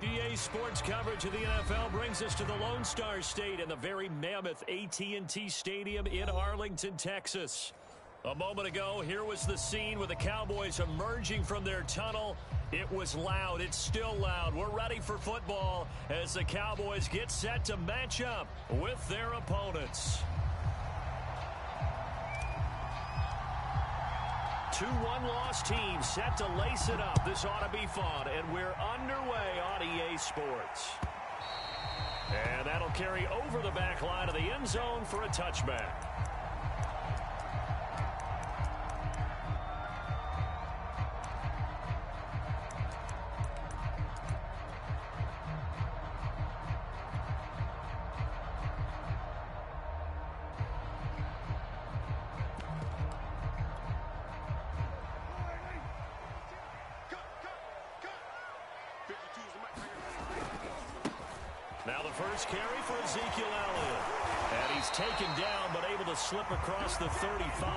EA Sports coverage of the NFL brings us to the Lone Star State and the very mammoth AT&T Stadium in Arlington, Texas. A moment ago, here was the scene with the Cowboys emerging from their tunnel. It was loud. It's still loud. We're ready for football as the Cowboys get set to match up with their opponents. 2-1 loss team set to lace it up. This ought to be fun, and we're underway on EA Sports. And that'll carry over the back line of the end zone for a touchback. Now the first carry for Ezekiel Elliott. And he's taken down, but able to slip across the 35.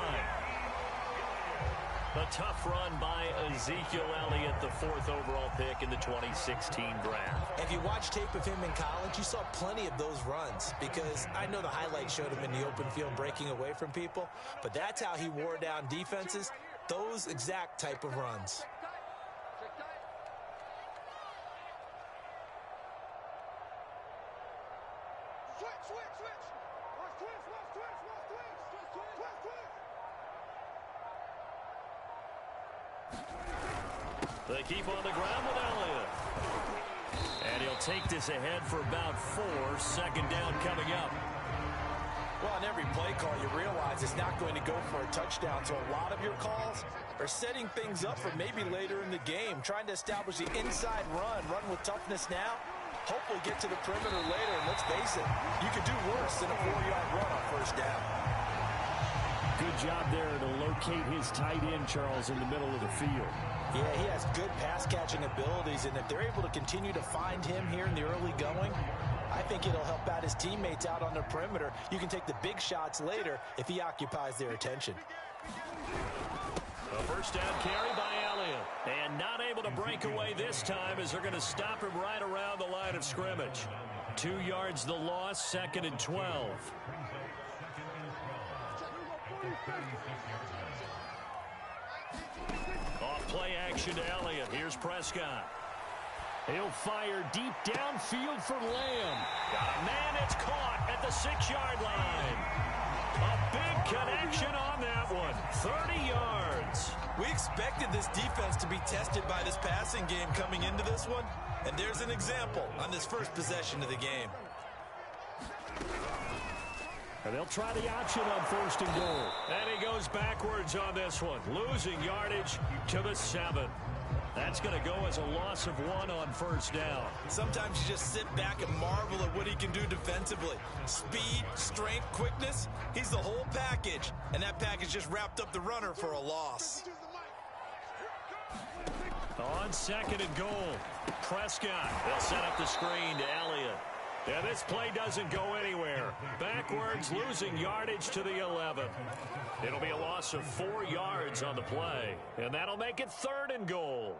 A tough run by Ezekiel Elliott, the 4th overall pick in the 2016 draft. If you watch tape of him in college, you saw plenty of those runs because I know the highlights showed him in the open field breaking away from people, but that's how he wore down defenses, those exact type of runs. They keep on the ground with Elliott. And he'll take this ahead for about 4. Second down coming up. Well, on every play call, you realize it's not going to go for a touchdown. So a lot of your calls are setting things up for maybe later in the game, trying to establish the inside run with toughness now. Hopefully get to the perimeter later. And let's face it, you could do worse than a 4-yard run on first down. Good job there to locate his tight end, Charles, in the middle of the field. Yeah, he has good pass-catching abilities, and if they're able to continue to find him here in the early going, I think it'll help out his teammates out on the perimeter. You can take the big shots later if he occupies their attention. A first down carry by Elliott, and not able to break away this time as they're going to stop him right around the line of scrimmage. 2 yards the loss, 2nd and 12. Off play action to Elliott. Here's Prescott. He'll fire deep downfield for Lamb. Got a man, it's caught at the 6-yard line. A big connection on that one. 30 yards. We expected this defense to be tested by this passing game coming into this one, and there's an example on this first possession of the game. And they'll try the option on 1st and goal. And he goes backwards on this one, losing yardage to the 7. That's going to go as a loss of 1 on 1st down. Sometimes you just sit back and marvel at what he can do defensively. Speed, strength, quickness, he's the whole package. And that package just wrapped up the runner for a loss. On 2nd and goal, Prescott. They'll set up the screen to Elliott. And this play doesn't go anywhere. Backwards, losing yardage to the 11. It'll be a loss of 4 yards on the play. And that'll make it 3rd and goal.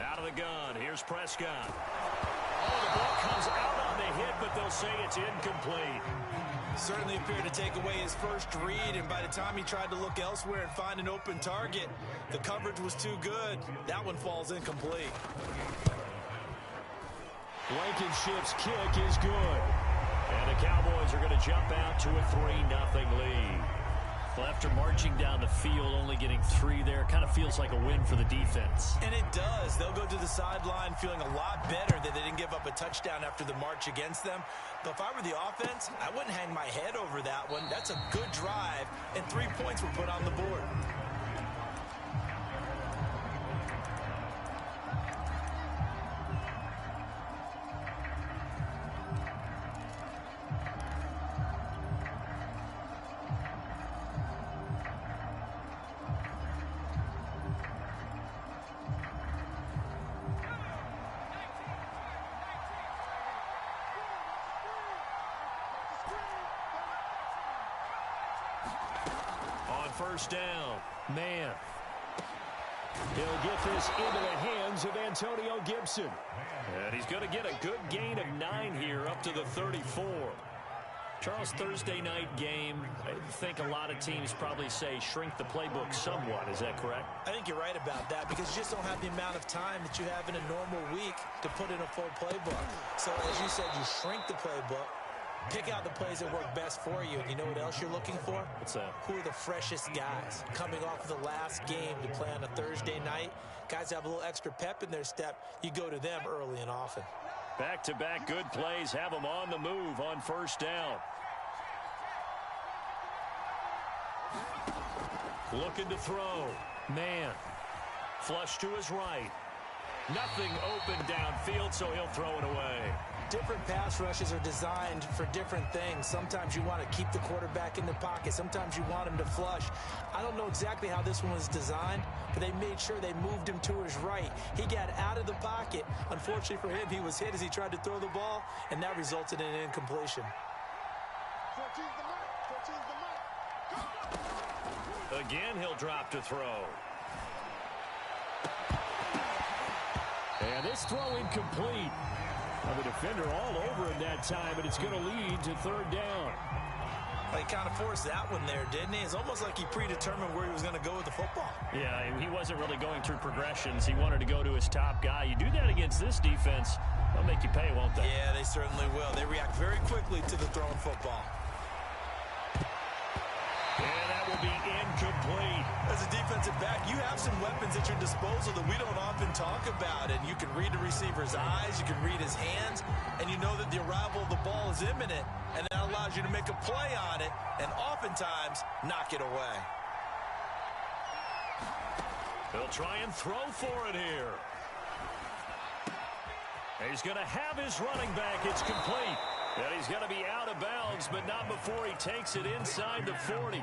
Out of the gun, here's Prescott. Oh, the ball comes out on the hit, but they'll say it's incomplete. Certainly appeared to take away his first read, and by the time he tried to look elsewhere and find an open target, the coverage was too good. That one falls incomplete. Blankenship's kick is good. And the Cowboys are going to jump out to a 3-0 lead. Well, after marching down the field, only getting 3 there, kind of feels like a win for the defense. And it does. They'll go to the sideline feeling a lot better that they didn't give up a touchdown after the march against them. But if I were the offense, I wouldn't hang my head over that one. That's a good drive, and 3 points were put on the board. first down. Man. He'll get this into the hands of Antonio Gibson. And he's going to get a good gain of 9 here up to the 34. Charles, Thursday night game, I think a lot of teams probably say shrink the playbook somewhat. Is that correct? I think you're right about that because you just don't have the amount of time that you have in a normal week to put in a full playbook. So as you said, you shrink the playbook, pick out the plays that work best for you. And you know what else you're looking for? What's that? Who are the freshest guys coming off of the last game to play on a Thursday night? Guys have a little extra pep in their step. You go to them early and often. Back-to-back good plays have them on the move on first down. Looking to throw. Man. Flush to his right. Nothing open downfield, so he'll throw it away. Different pass rushes are designed for different things. Sometimes you want to keep the quarterback in the pocket. Sometimes you want him to flush. I don't know exactly how this one was designed, but they made sure they moved him to his right. He got out of the pocket. Unfortunately for him, he was hit as he tried to throw the ball, and that resulted in an incompletion. Again, he'll drop to throw. And this throw incomplete. The defender all over him that time, but it's going to lead to third down. Well, he kind of forced that one there, didn't he? It's almost like he predetermined where he was going to go with the football. Yeah, he wasn't really going through progressions. He wanted to go to his top guy. You do that against this defense, they'll make you pay, won't they? Yeah, they certainly will. They react very quickly to the thrown football. And that will be incomplete. As a defensive back, you have some weapons at your disposal that we don't often talk about. And you can read the receiver's eyes, you can read his hands, and you know that the arrival of the ball is imminent. And that allows you to make a play on it and oftentimes knock it away. He'll try and throw for it here. He's going to have his running back. It's complete. And he's going to be out of bounds, but not before he takes it inside the 40.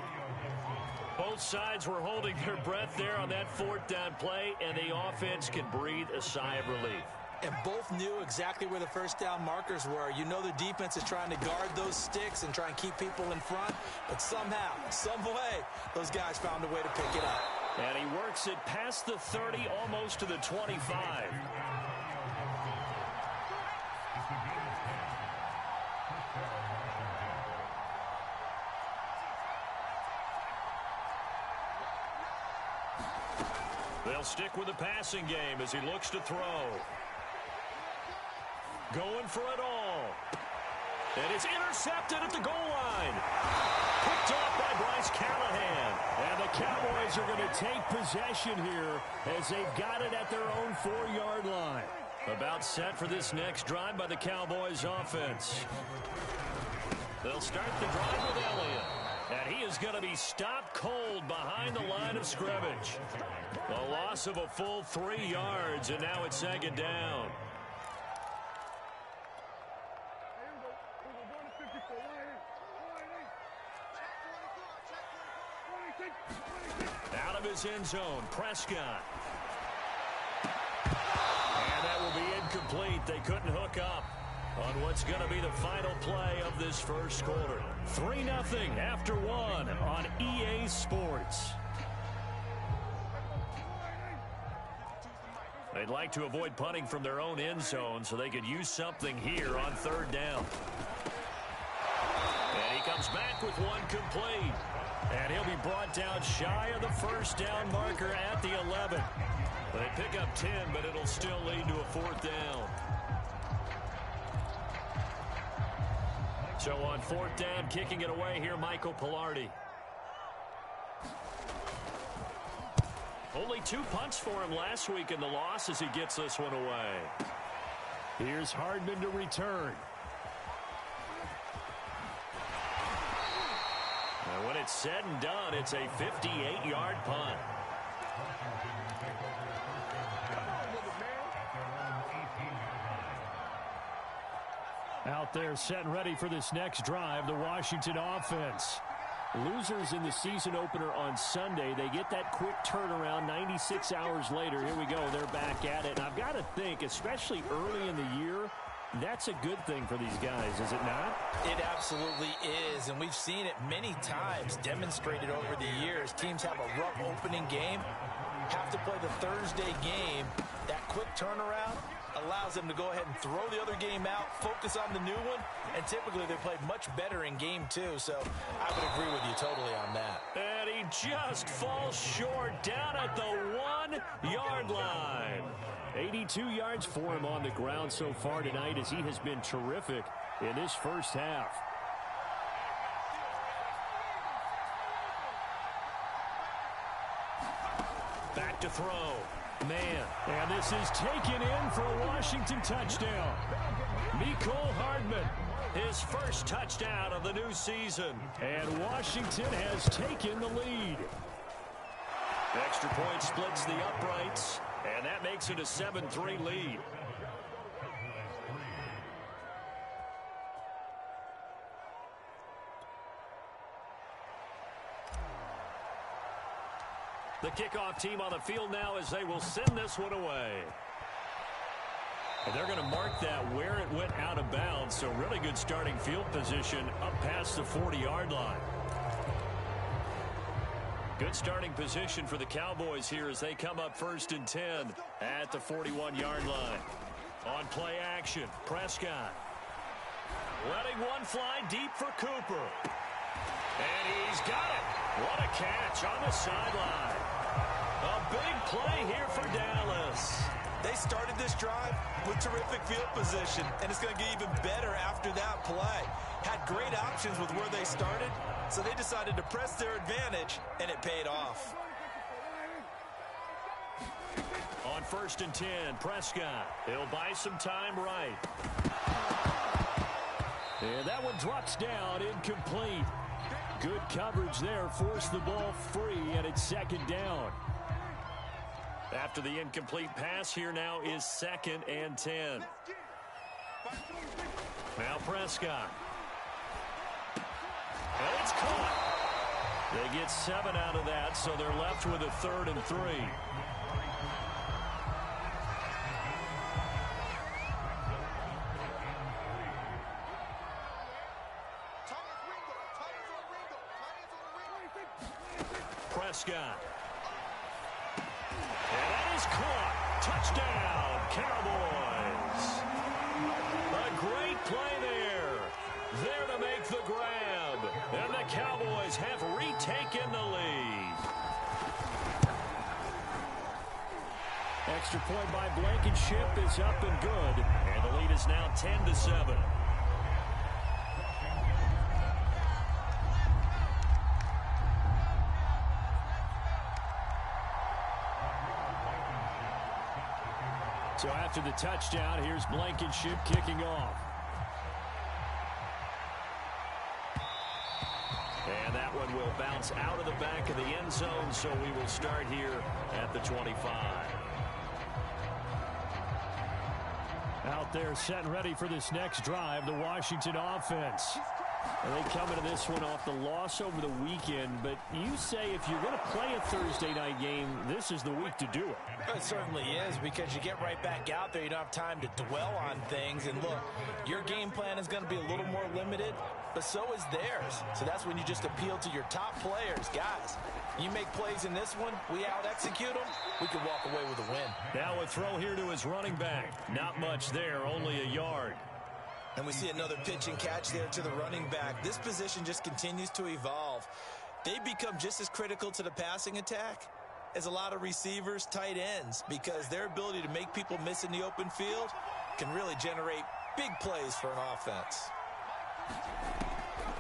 Both sides were holding their breath there on that fourth down play, and the offense can breathe a sigh of relief. And both knew exactly where the first down markers were. You know the defense is trying to guard those sticks and try and keep people in front, but somehow, some way, those guys found a way to pick it up. And he works it past the 30, almost to the 25. They'll stick with the passing game as he looks to throw. Going for it all. And it's intercepted at the goal line. Picked off by Bryce Callahan. And the Cowboys are going to take possession here as they've got it at their own 4-yard line. About set for this next drive by the Cowboys offense. They'll start the drive with Elliott. And he is going to be stopped cold behind the line of scrimmage. A loss of a full 3 yards, and now it's second down. Out of his end zone, Prescott. And that will be incomplete. They couldn't hook up on what's going to be the final play of this first quarter. 3-0 after 1 on EA Sports. They'd like to avoid punting from their own end zone so they could use something here on third down. And he comes back with one complete. And he'll be brought down shy of the first down marker at the 11. They pick up 10, but it'll still lead to a fourth down. So on fourth down, kicking it away here, Michael Pilardi. Only 2 punts for him last week in the loss as he gets this one away. Here's Hardman to return. And when it's said and done, it's a 58-yard punt. Out there set and ready for this next drive, the Washington offense. Losers in the season opener on Sunday. They get that quick turnaround 96 hours later. Here we go. They're back at it. And I've got to think, especially early in the year, that's a good thing for these guys, is it not? It absolutely is, and we've seen it many times demonstrated over the years. Teams have a rough opening game, have to play the Thursday game. That quick turnaround allows them to go ahead and throw the other game out, focus on the new one, and typically they play much better in game two. So I would agree with you totally on that. And he just falls short down at the 1-yard line. 82 yards for him on the ground so far tonight, as he has been terrific in this first half. Back to throw. Man, and this is taken in for a Washington touchdown. Mecole Hardman, his first touchdown of the new season. And Washington has taken the lead. Extra point splits the uprights, and that makes it a 7-3 lead. The kickoff team on the field now as they will send this one away. And they're going to mark that where it went out of bounds, so really good starting field position up past the 40-yard line. Good starting position for the Cowboys here as they come up 1st and 10 at the 41-yard line. On play action, Prescott. Letting one fly deep for Cooper. And he's got it. What a catch on the sideline. A big play here for Dallas. They started this drive with terrific field position, and it's going to get even better after that play. Had great options with where they started, so they decided to press their advantage, and it paid off. On 1st and 10, Prescott. He'll buy some time right. And that one drops down, incomplete. Good coverage there, forced the ball free, and it's 2nd down. After the incomplete pass, here now is 2nd and 10. Now Prescott. And it's caught. They get 7 out of that, so they're left with a 3rd and 3. Prescott. And that is caught. Touchdown, Cowboys. A great play there. There to make the grab. And the Cowboys have retaken the lead. Extra point by Blankenship is up and good. And the lead is now 10-7. So after the touchdown, here's Blankenship kicking off. And that one will bounce out of the back of the end zone, so we will start here at the 25. Out there set and ready for this next drive, the Washington offense. And they come into this one off the loss over the weekend, but you say if you're going to play a Thursday night game, this is the week to do it. It certainly is, because you get right back out there. You don't have time to dwell on things. And look, your game plan is going to be a little more limited, but so is theirs. So that's when you just appeal to your top players. Guys, you make plays in this one, we out-execute them, we can walk away with a win. Now a throw here to his running back. Not much there, only a yard. And we see another pitch and catch there to the running back. This position just continues to evolve. They become just as critical to the passing attack as a lot of receivers, tight ends, because their ability to make people miss in the open field can really generate big plays for an offense.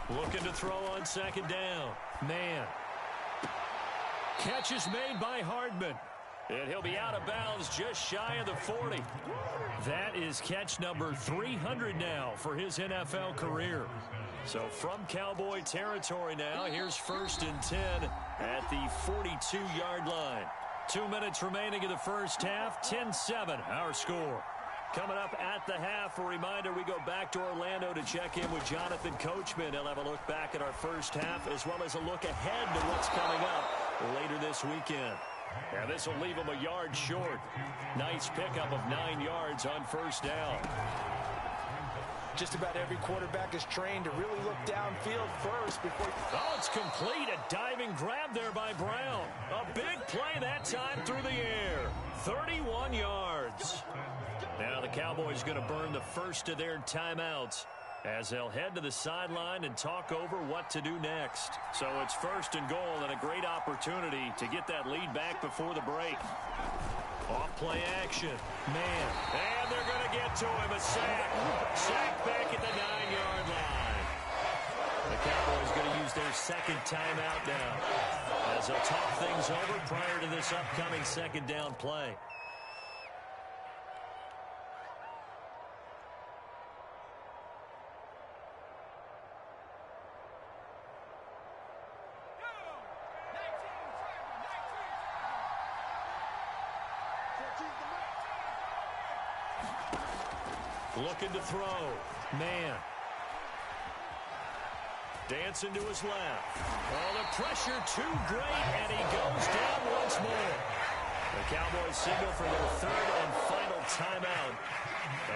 Looking to throw on 2nd down. Man. Catch is made by Hardman. And he'll be out of bounds just shy of the 40. That is catch number 300 now for his NFL career. So from Cowboy territory now, here's 1st and 10 at the 42-yard line. 2 minutes remaining in the first half, 10-7 our score. Coming up at the half, a reminder, we go back to Orlando to check in with Jonathan Coachman. He'll have a look back at our first half as well as a look ahead to what's coming up later this weekend. And this will leave him a yard short. Nice pickup of 9 yards on 1st down. Just about every quarterback is trained to really look downfield first before... Oh, it's complete. A diving grab there by Brown. A big play that time through the air. 31 yards. Now the Cowboys going to burn the first of their timeouts as they'll head to the sideline and talk over what to do next. So it's 1st and goal and a great opportunity to get that lead back before the break. Off play action. Man. And they're going to get to him. A sack. Sack back at the 9-yard line. The Cowboys going to use their second timeout now as they'll talk things over prior to this upcoming second down play. Looking to throw. Man. Dancing to his left. Oh, the pressure too great, and he goes down once more. The Cowboys signal for their 3rd and final timeout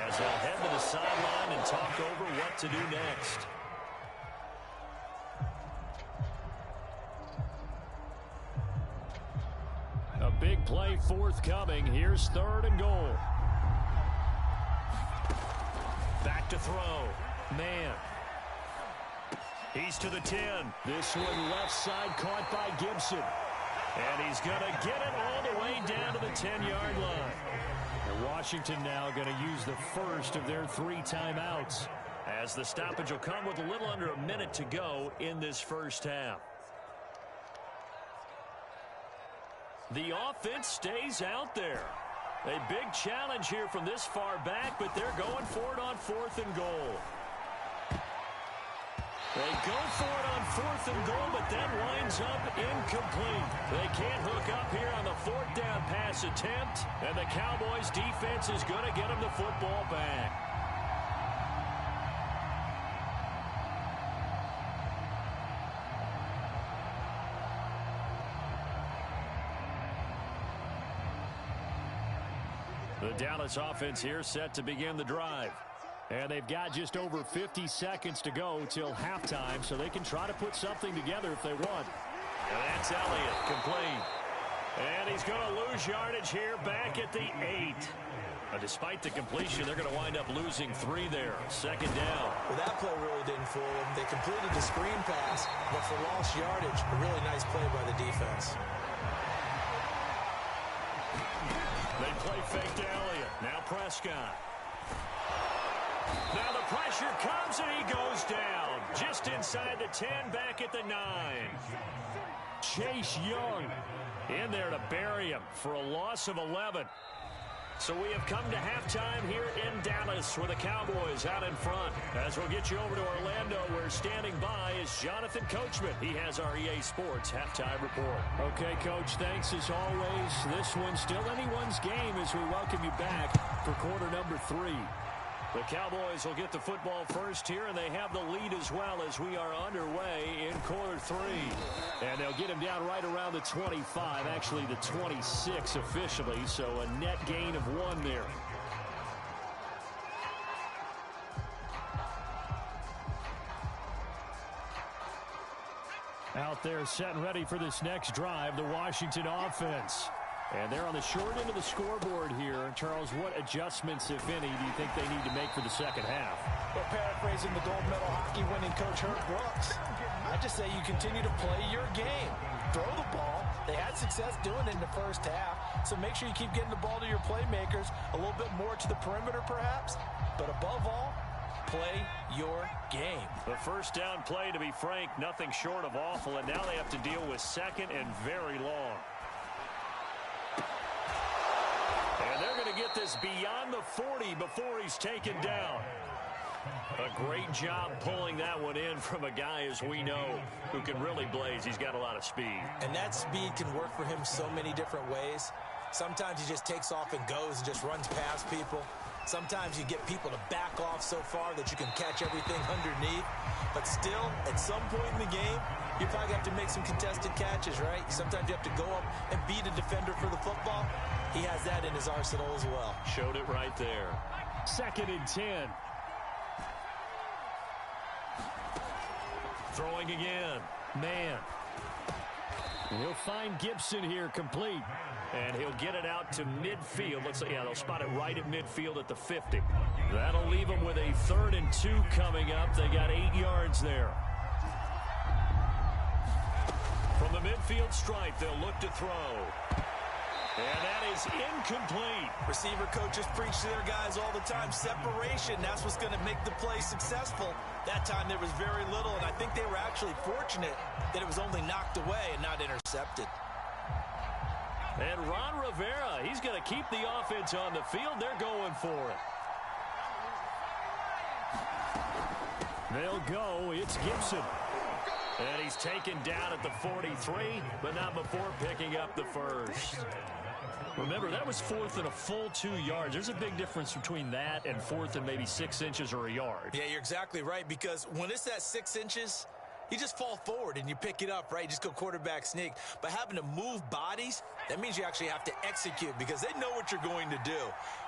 as they'll head to the sideline and talk over what to do next. A big play forthcoming. Here's 3rd and goal. Back to throw. Man. He's to the 10. This one left side caught by Gibson. And he's going to get it all the way down to the 10-yard line. And Washington now going to use the first of their 3 timeouts as the stoppage will come with a little under a minute to go in this first half. The offense stays out there. A big challenge here from this far back, but they're going for it on 4th and goal. They go for it on 4th and goal, but that winds up incomplete. They can't hook up here on the 4th down pass attempt, and the Cowboys defense is going to get them the football back. The Dallas offense here set to begin the drive. And they've got just over 50 seconds to go till halftime, so they can try to put something together if they want. And that's Elliott, complete. And he's going to lose yardage here back at the 8. Despite the completion, they're going to wind up losing 3 there. 2nd down. Well, that play really didn't fool them. They completed the screen pass, but for lost yardage, a really nice play by the defense. They play fake to Elliott. Now Prescott. Now the pressure comes and he goes down. Just inside the 10, back at the 9. Chase Young in there to bury him for a loss of 11. So we have come to halftime here in Dallas with the Cowboys out in front. As we'll get you over to Orlando, where standing by is Jonathan Coachman. He has our EA Sports halftime report. Okay, Coach, thanks as always. This one's still anyone's game as we welcome you back for quarter number 3. The Cowboys will get the football first here, and they have the lead as well as we are underway in quarter 3. And they'll get him down right around the 25, actually the 26 officially, so a net gain of 1 there. Out there set and ready for this next drive, the Washington offense. And they're on the short end of the scoreboard here. Charles, what adjustments, if any, do you think they need to make for the second half? Well, paraphrasing the gold medal hockey winning coach Herb Brooks, I just say you continue to play your game. Throw the ball. They had success doing it in the first half, so make sure you keep getting the ball to your playmakers, a little bit more to the perimeter perhaps, but above all, play your game. The first down play, to be frank, nothing short of awful, and now they have to deal with second and very long. And they're going to get this beyond the 40 before he's taken down. A great job pulling that one in from a guy, as we know, who can really blaze. He's got a lot of speed. And that speed can work for him so many different ways. Sometimes he just takes off and goes and just runs past people. Sometimes you get people to back off so far that you can catch everything underneath. But still, at some point in the game, you probably have to make some contested catches, right? Sometimes you have to go up and beat a defender for the football. He has that in his arsenal as well. Showed it right there. 2nd and 10. Throwing again. Man. He'll find Gibson here complete. And he'll get it out to midfield. Looks like, yeah, they'll spot it right at midfield at the 50. That'll leave them with a 3rd and 2 coming up. They got 8 yards there. From the midfield stripe, they'll look to throw. And that is incomplete. Receiver coaches preach to their guys all the time. Separation, that's what's going to make the play successful. That time there was very little, and I think they were actually fortunate that it was only knocked away and not intercepted. And Ron Rivera, he's going to keep the offense on the field. They're going for it. They'll go. It's Gibson. And he's taken down at the 43, but not before picking up the first. Remember, that was 4th and a full 2 yards. There's a big difference between that and 4th and maybe 6 inches or a yard. Yeah, you're exactly right, because when it's at 6 inches, you just fall forward and you pick it up, right? You just go quarterback sneak. But having to move bodies, that means you actually have to execute because they know what you're going to do.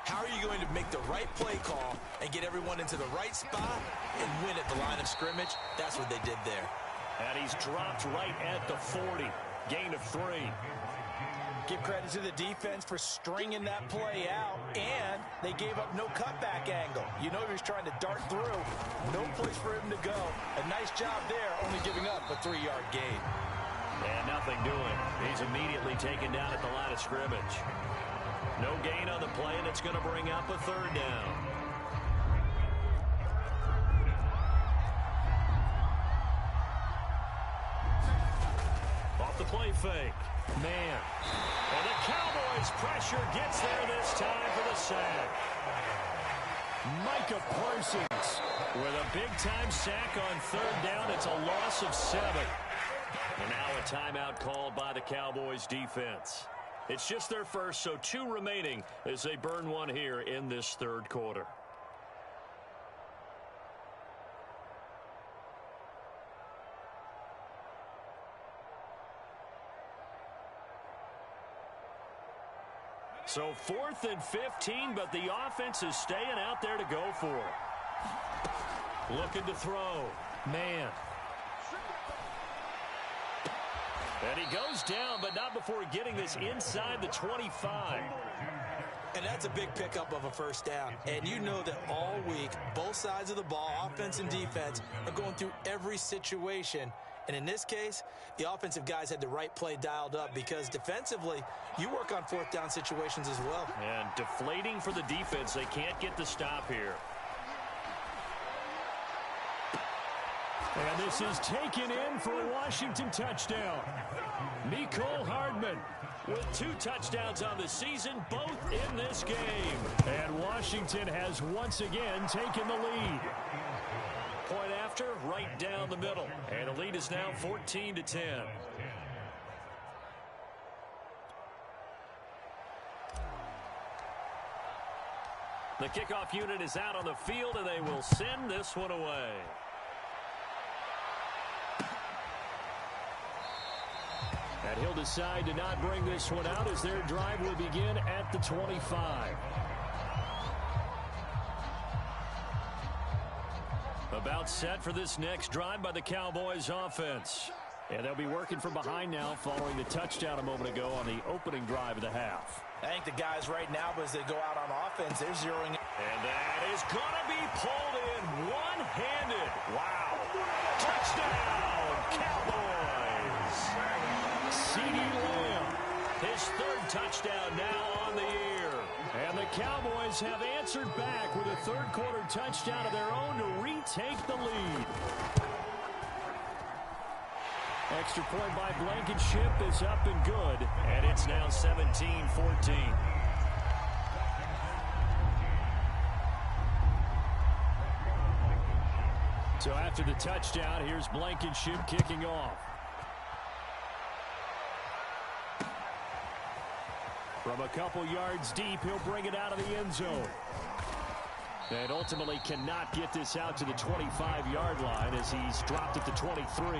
How are you going to make the right play call and get everyone into the right spot and win at the line of scrimmage? That's what they did there. And he's dropped right at the 40. Gain of 3. Give credit to the defense for stringing that play out, and they gave up no cutback angle. You know he was trying to dart through. No place for him to go. A nice job there, only giving up a 3-yard gain. And nothing doing. He's immediately taken down at the line of scrimmage. No gain on the play, and it's going to bring up a 3rd down. Off the play fake. Man. And the Cowboys' pressure gets there this time for the sack. Micah Parsons with a big-time sack on 3rd down. It's a loss of 7. And now a timeout called by the Cowboys defense. It's just their first, so 2 remaining as they burn one here in this 3rd quarter. So 4th and 15, but the offense is staying out there to go for it. Looking to throw. Man. And he goes down, but not before getting this inside the 25. And that's a big pickup of a 1st down. And you know that all week, both sides of the ball, offense and defense, are going through every situation. And in this case, the offensive guys had the right play dialed up because defensively, you work on 4th down situations as well. And deflating for the defense. They can't get the stop here. And this is taken in for a Washington touchdown. Mecole Hardman with 2 touchdowns on the season, both in this game. And Washington has once again taken the lead. Point after, right down the middle. And the lead is now 14-10. The kickoff unit is out on the field, and they will send this one away. And he'll decide to not bring this one out as their drive will begin at the 25. About set for this next drive by the Cowboys offense. And they'll be working from behind now following the touchdown a moment ago on the opening drive of the half. I think the guys right now, as they go out on offense, they're zeroing in. And that is going to be pulled in one-handed. Wow. Touchdown, Cowboys. CeeDee Lamb, his 3rd touchdown now on the year. And the Cowboys have answered back with a 3rd quarter touchdown of their own to retake the lead. Extra point by Blankenship is up and good, and it's now 17-14. So after the touchdown, here's Blankenship kicking off. From a couple yards deep, he'll bring it out of the end zone. And ultimately cannot get this out to the 25-yard line as he's dropped at the 23.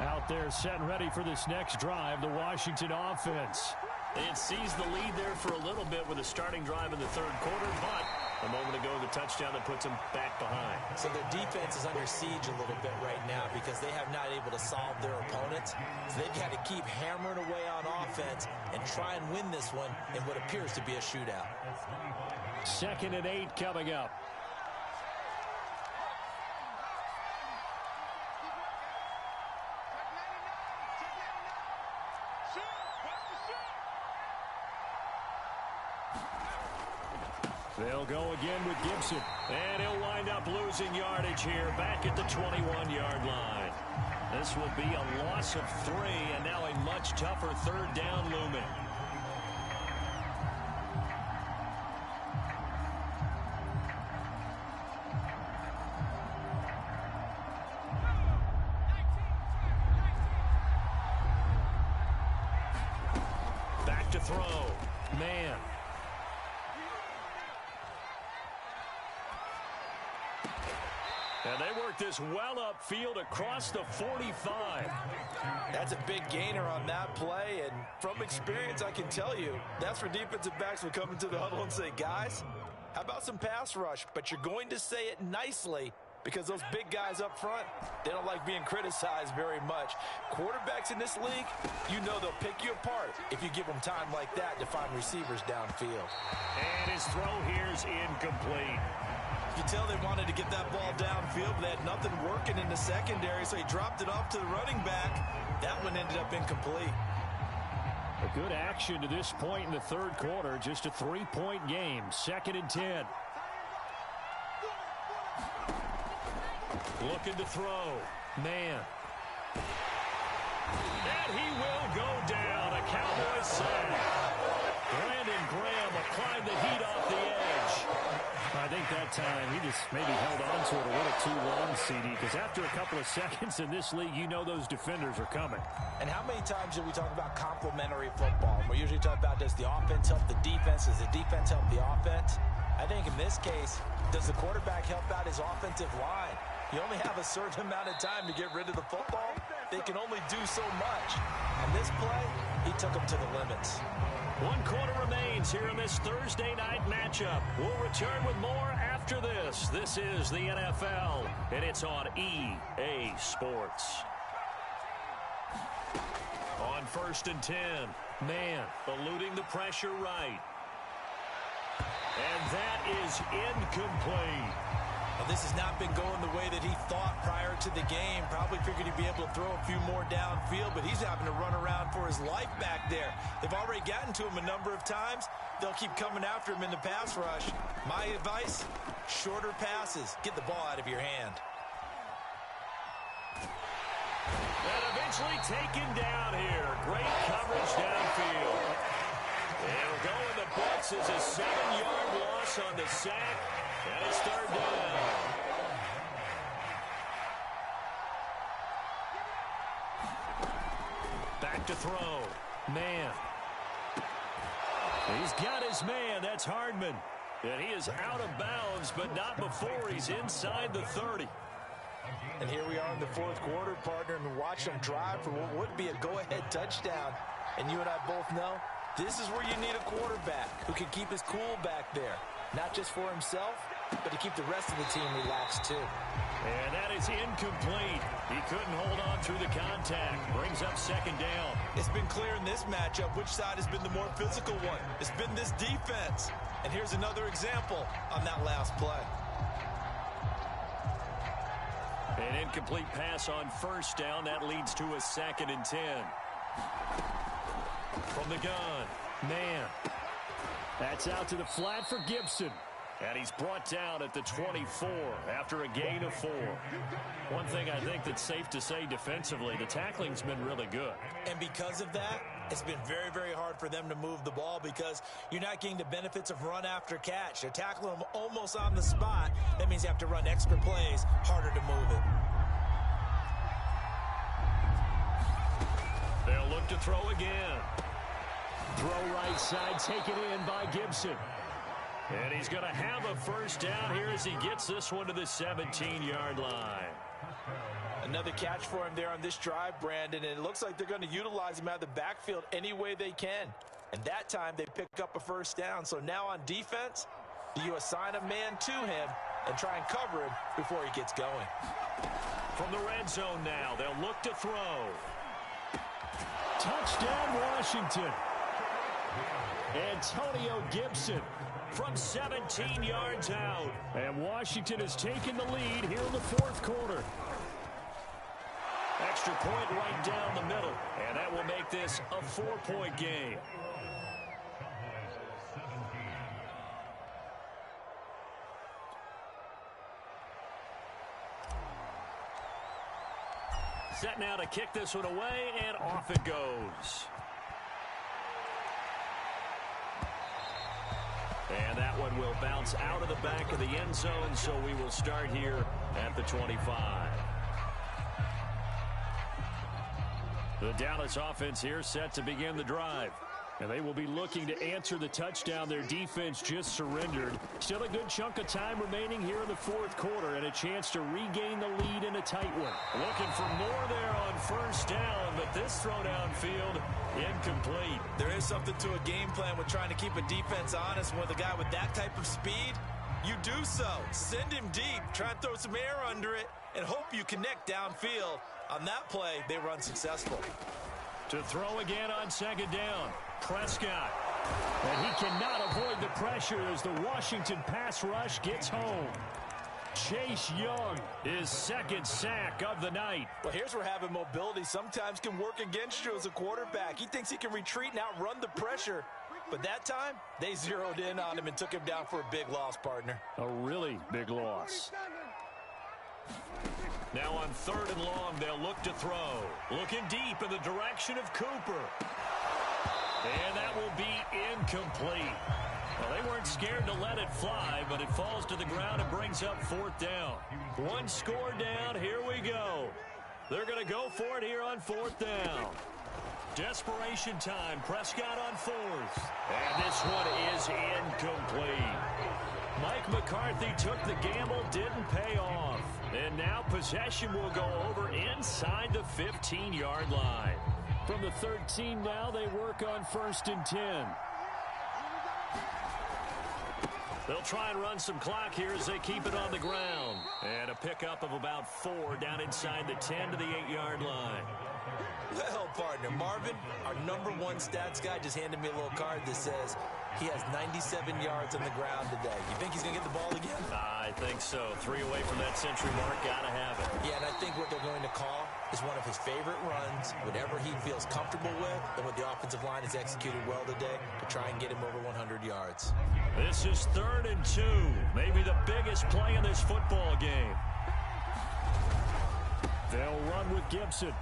Out there set and ready for this next drive, the Washington offense. They had seized the lead there for a little bit with a starting drive in the 3rd quarter, but A moment ago, the touchdown that puts them back behind. So their defense is under siege a little bit right now because they have not able to solve their opponents. So they've had to keep hammering away on offense and try and win this one in what appears to be a shootout. 2nd and 8 coming up. They'll go again with Gibson. And he'll wind up losing yardage here back at the 21-yard line. This will be a loss of 3 and now a much tougher 3rd down looming. Back to throw. Man. And they work this well upfield across the 45. That's a big gainer on that play, and from experience, I can tell you, that's where defensive backs will come into the huddle and say, guys, how about some pass rush? But you're going to say it nicely because those big guys up front, they don't like being criticized very much. Quarterbacks in this league, you know they'll pick you apart if you give them time like that to find receivers downfield. And his throw here's incomplete. You can tell they wanted to get that ball downfield, but they had nothing working in the secondary, so he dropped it off to the running back. That one ended up incomplete. A good action to this point in the 3rd quarter. Just a 3-point game. 2nd and 10. Looking to throw. Man. And he will go down. A Cowboys sack. Brandon Graham applied the heat off the edge. I think that time he just maybe held on to it a little too long, CD, because after a couple of seconds in this league, you know those defenders are coming. And how many times do we talk about complementary football? We usually talk about, does the offense help the defense? Does the defense help the offense? I think in this case, does the quarterback help out his offensive line? You only have a certain amount of time to get rid of the football. They can only do so much. On this play, he took them to the limits. 1 quarter remains here in this Thursday night matchup. We'll return with more after this. This is the NFL, and it's on EA Sports. On 1st and 10, man, eluding the pressure right. And that is incomplete. Well, this has not been going the way that he thought prior to the game. Probably figured he'd be able to throw a few more downfield, but he's having to run around for his life back there. They've already gotten to him a number of times. They'll keep coming after him in the pass rush. My advice, shorter passes. Get the ball out of your hand. And eventually taken down here. Great coverage downfield. It'll go in the books as a 7-yard loss on the sack. And it's 3rd down. Back to throw. Man. He's got his man. That's Hardman. And he is out of bounds, but not before he's inside the 30. And here we are in the 4th quarter, partner, and watch them drive for what would be a go-ahead touchdown. And you and I both know this is where you need a quarterback who can keep his cool back there. Not just for himself, but to keep the rest of the team relaxed too. And that is incomplete. He couldn't hold on through the contact. Brings up 2nd down. It's been clear in this matchup which side has been the more physical one. It's been this defense. And here's another example on that last play. An incomplete pass on 1st down. That leads to a 2nd and 10. From the gun. Man. That's out to the flat for Gibson. And he's brought down at the 24 after a gain of 4. One thing I think that's safe to say defensively, the tackling's been really good. And because of that, it's been very, very hard for them to move the ball because you're not getting the benefits of run after catch. They're tackling them almost on the spot. That means you have to run extra plays, harder to move it. They'll look to throw again. Throw right side, taken in by Gibson. And he's going to have a 1st down here as he gets this one to the 17-yard line. Another catch for him there on this drive, Brandon, and it looks like they're going to utilize him out of the backfield any way they can. And that time they pick up a 1st down. So now on defense, Do you assign a man to him and try and cover him before he gets going? From the red zone now, they'll look to throw. Touchdown, Washington. Antonio Gibson from 17 yards out. And Washington has taken the lead here in the fourth quarter. Extra point right down the middle. And that will make this a 4-point game. Set now to kick this one away, and off it goes. And that one will bounce out of the back of the end zone, so we will start here at the 25. The Dallas offense here set to begin the drive. And they will be looking to answer the touchdown their defense just surrendered. Still a good chunk of time remaining here in the fourth quarter and a chance to regain the lead in a tight one. Looking for more there on first down, but this throw downfield incomplete. There is something to a game plan with trying to keep a defense honest. With a guy with that type of speed, you do so. Send him deep, try and throw some air under it, and hope you connect downfield. On that play, they were unsuccessful. To throw again on second down. Prescott. And he cannot avoid the pressure as the Washington pass rush gets home. Chase Young, his second sack of the night. Well, here's where having mobility sometimes can work against you as a quarterback. He thinks he can retreat and outrun the pressure. But that time, they zeroed in on him and took him down for a big loss, partner. A really big loss. Now on third and long, they'll look to throw. Looking deep in the direction of Cooper. And that will be incomplete. Well, they weren't scared to let it fly, but it falls to the ground and brings up fourth down. One score down, here we go. They're going to go for it here on fourth down. Desperation time, Prescott on fourth. And this one is incomplete. Mike McCarthy took the gamble, didn't pay off. And now possession will go over inside the 15-yard line. From the 13 now, they work on first and 10. They'll try and run some clock here as they keep it on the ground. And a pickup of about 4 down inside the 10 to the 8-yard line. Well, partner, Marvin, our number one stats guy, just handed me a little card that says he has 97 yards on the ground today. You think he's going to get the ball again? I think so. 3 away from that century mark. Got to have it. Yeah, and I think what they're going to call is one of his favorite runs, whatever he feels comfortable with, and what the offensive line has executed well today to try and get him over 100 yards. This is 3rd and 2. Maybe the biggest play in this football game. They'll run with Gibson.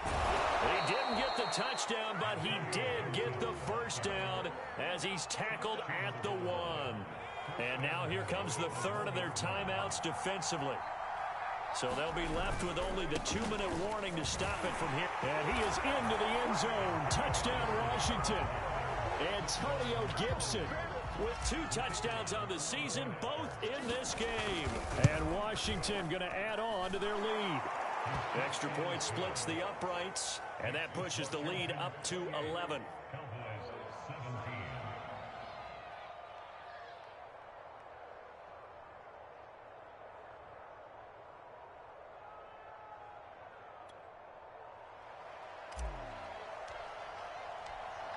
He didn't get the touchdown, but he did get the first down as he's tackled at the 1. And now here comes the 3rd of their timeouts defensively. So they'll be left with only the 2-minute warning to stop it from here. And he is into the end zone. Touchdown, Washington. Antonio Gibson with 2 touchdowns on the season, both in this game. And Washington going to add on to their lead. Extra point splits the uprights, and that pushes the lead up to 11.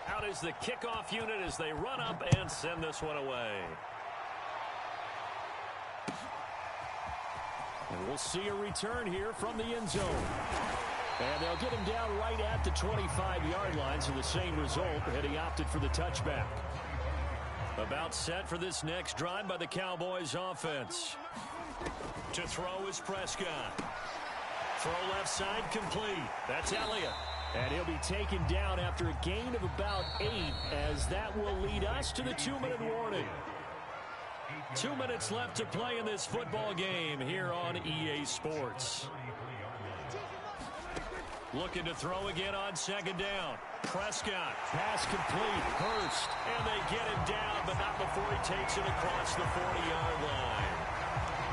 Out is the kickoff unit as they run up and send this one away. And we'll see a return here from the end zone. And they'll get him down right at the 25-yard line, so the same result, had he opted for the touchback. About set for this next drive by the Cowboys offense. To throw is Prescott. Throw left side complete. That's Elliott. And he'll be taken down after a gain of about 8, as that will lead us to the 2-minute warning. 2 minutes left to play in this football game here on EA Sports. Looking to throw again on second down. Prescott. Pass complete. Hurst. And they get him down, but not before he takes it across the 40-yard line.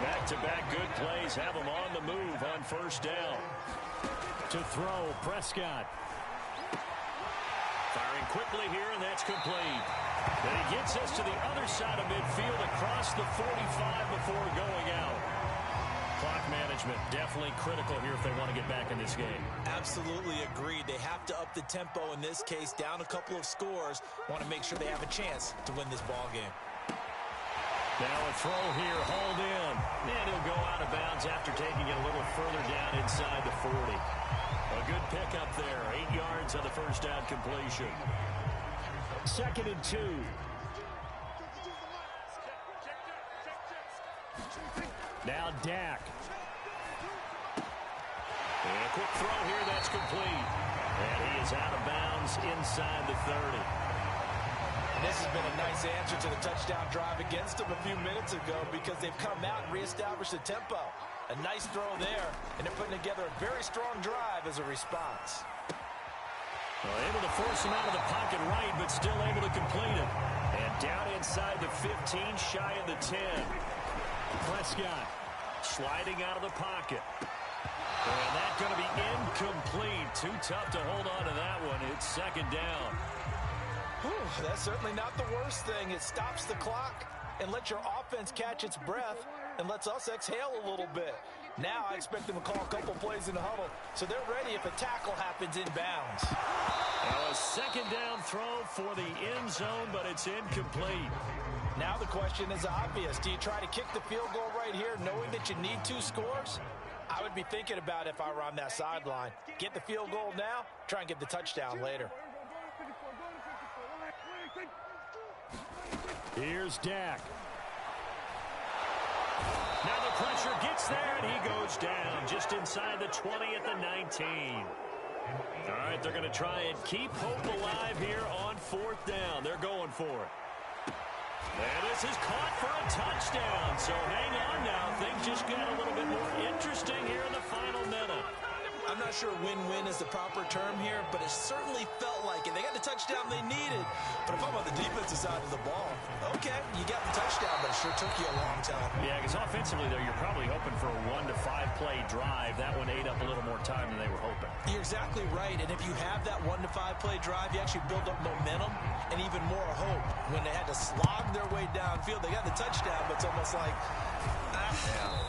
Back-to-back good plays have him on the move on first down. To throw, Prescott. Firing quickly here, and that's complete. And he gets us to the other side of midfield across the 45 before going out. Clock management definitely critical here if they want to get back in this game. Absolutely agreed. They have to up the tempo in this case, down a couple of scores. Want to make sure they have a chance to win this ball game. Now a throw here, hauled in. And he'll go out of bounds after taking it a little further down inside the 40. A good pickup there. 8 yards on the first down completion. 2nd and 2. Now Dak. And a quick throw here, that's complete. And he is out of bounds inside the 30. And this has been a nice answer to the touchdown drive against them a few minutes ago because they've come out and reestablished the tempo. A nice throw there, and they're putting together a very strong drive as a response. Well, able to force him out of the pocket right, but still able to complete it. And down inside the 15, shy of the 10. Prescott sliding out of the pocket. And that's going to be incomplete. Too tough to hold on to that one. It's 2nd down. Whew, that's certainly not the worst thing. It stops the clock and lets your offense catch its breath and lets us exhale a little bit. Now I expect them to call a couple plays in the huddle, so they're ready if a tackle happens inbounds. Now a 2nd down throw for the end zone, but it's incomplete. Now the question is obvious. Do you try to kick the field goal right here knowing that you need 2 scores? I would be thinking about it if I were on that sideline. Get the field goal now, try and get the touchdown later. Here's Dak. Now the pressure gets there, and he goes down just inside the 20 at the 19. All right, they're going to try and keep hope alive here on 4th down. They're going for it. And this is caught for a touchdown. So hang on now. Things just got a little bit more interesting here in the final minute. I'm not sure win-win is the proper term here, but it certainly felt like it. They got the touchdown they needed. But if I'm on the defensive side of the ball, okay, you got the touchdown, but it sure took you a long time. Yeah, because offensively, though, you're probably hoping for a 1 to 5 play drive. That one ate up a little more time than they were hoping. You're exactly right. And if you have that 1 to 5 play drive, you actually build up momentum and even more hope. When they had to slog their way downfield, they got the touchdown, but it's almost like,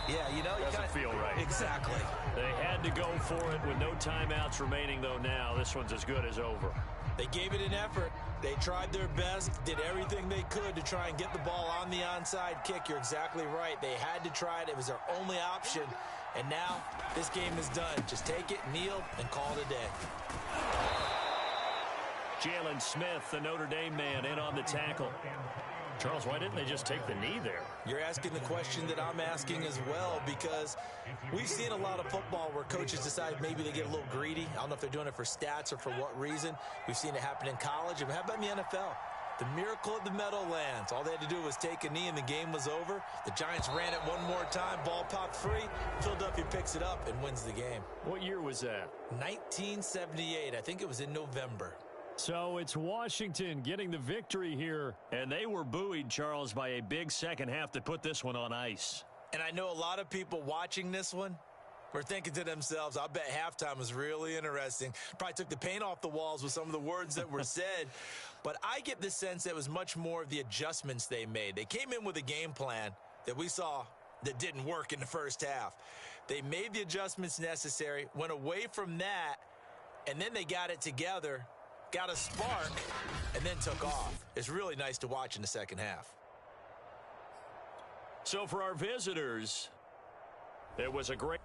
yeah, you know, doesn't feel right. Exactly. They had to go for it with no timeouts remaining, though. Now this one's as good as over. They gave it an effort. They tried their best, did everything they could to try and get the ball on the onside kick. You're exactly right. They had to try it. It was their only option. And now this game is done. Just take it, kneel, and call it a day. Jalen Smith, the Notre Dame man, in on the tackle. Charles, why didn't they just take the knee there? You're asking the question that I'm asking as well, because we've seen a lot of football where coaches decide maybe they get a little greedy. I don't know if they're doing it for stats or for what reason. We've seen it happen in college. And how about in the NFL? The miracle of the Meadowlands. All they had to do was take a knee and the game was over. The Giants ran it one more time. Ball popped free. Philadelphia picks it up and wins the game. What year was that? 1978. I think it was in November. So it's Washington getting the victory here. And they were buoyed, Charles, by a big second half that put this one on ice. And I know a lot of people watching this one were thinking to themselves, I bet halftime was really interesting. Probably took the paint off the walls with some of the words that were said. But I get the sense that it was much more of the adjustments they made. They came in with a game plan that we saw that didn't work in the first half. They made the adjustments necessary, went away from that, and then they got it together, got a spark, and then took off. It's really nice to watch in the second half. So for our visitors, it was a great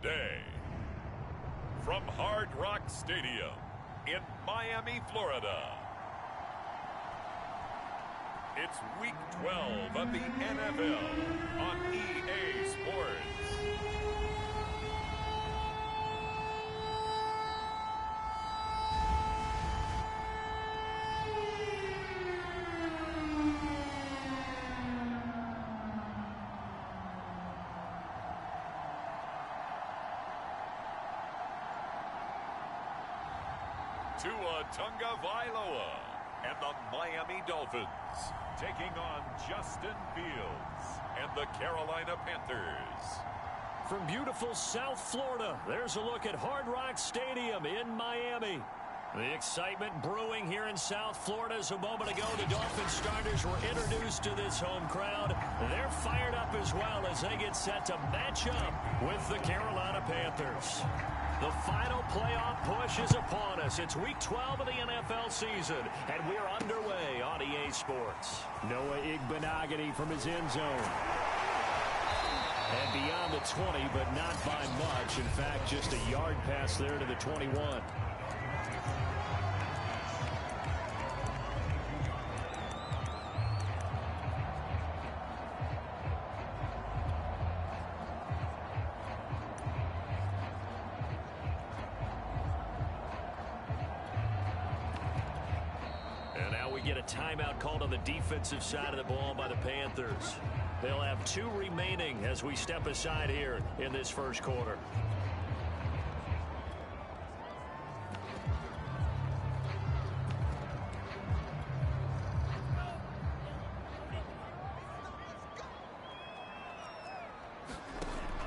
Day. From Hard Rock Stadium in Miami, Florida, it's Week 12 of the NFL on EA Sports. Tua Tagovailoa and the Miami Dolphins taking on Justin Fields and the Carolina Panthers. From beautiful South Florida, there's a look at Hard Rock Stadium in Miami. The excitement brewing here in South Florida as a moment ago the Dolphins starters were introduced to this home crowd. They're fired up as well as they get set to match up with the Carolina Panthers. The final playoff push is upon us. It's Week 12 of the NFL season, and we're underway on EA Sports. Noah Igbenogany from his end zone. And beyond the 20, but not by much. In fact, just a yard pass there to the 21. Get a timeout called on the defensive side of the ball by the Panthers. They'll have 2 remaining as we step aside here in this first quarter.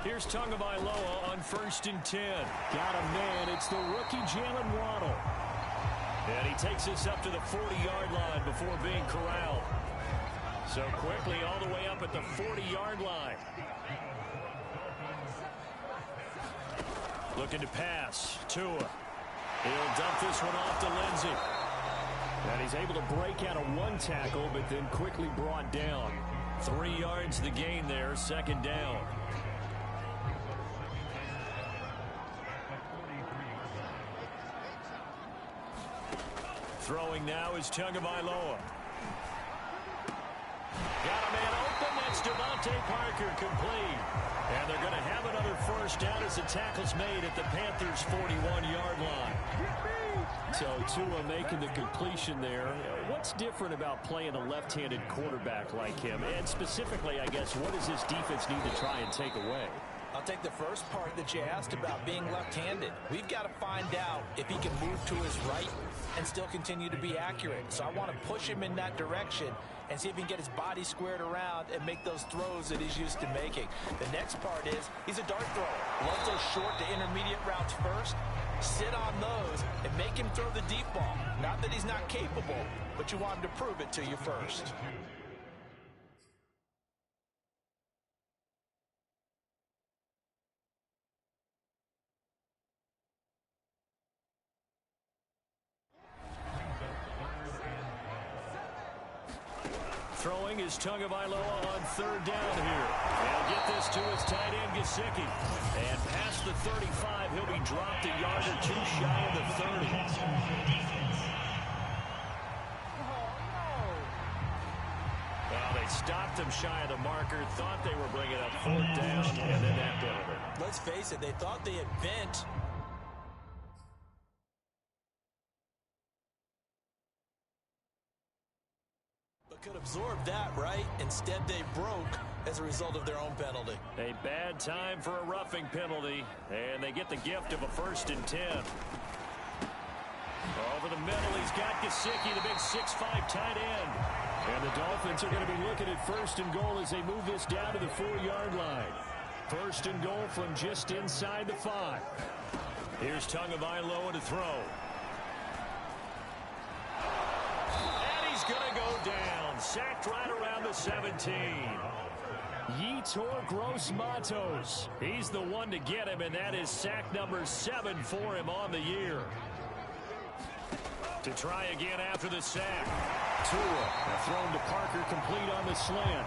Here's Tagovailoa on 1st and 10. Got a man. It's the rookie Jalen Waddle. And he takes us up to the 40-yard line before being corralled. So quickly all the way up at the 40-yard line. Looking to pass. Tua. He'll dump this one off to Lindsey. And he's able to break out of 1 tackle, but then quickly brought down. 3 yards the gain there, 2nd down. Throwing now is Tagovailoa. Got a man open. That's Devontae Parker complete. And they're going to have another first down as the tackle's made at the Panthers' 41-yard line. So Tua making the completion there. What's different about playing a left-handed quarterback like him? And specifically, I guess, what does this defense need to try and take away? I'll take the first part that you asked about being left-handed. We've got to find out if he can move to his right and still continue to be accurate. So I want to push him in that direction and see if he can get his body squared around and make those throws that he's used to making. The next part is he's a dart thrower. Loves those short to intermediate routes first. Sit on those and make him throw the deep ball. Not that he's not capable, but you want him to prove it to you first. Throwing is Tagovailoa on 3rd down here. He'll get this to his tight end, Gesicki. And past the 35, he'll be dropped a yard or 2 shy of the 30. Well, they stopped him shy of the marker, thought they were bringing up 4th down, and then that penalty. Let's face it, they thought they had bent. Could absorb that, right? Instead, they broke as a result of their own penalty. A bad time for a roughing penalty, and they get the gift of a 1st and 10. Over the middle, he's got Gesicki, the big 6'5" tight end. And the Dolphins are going to be looking at 1st and goal as they move this down to the 4-yard line. 1st and goal from just inside the 5. Here's Tagovailoa to throw. Going to go down. Sacked right around the 17. Yetur Gross-Matos. He's the one to get him, and that is sack number 7 for him on the year. To try again after the sack. Tua thrown to Parker complete on the slant.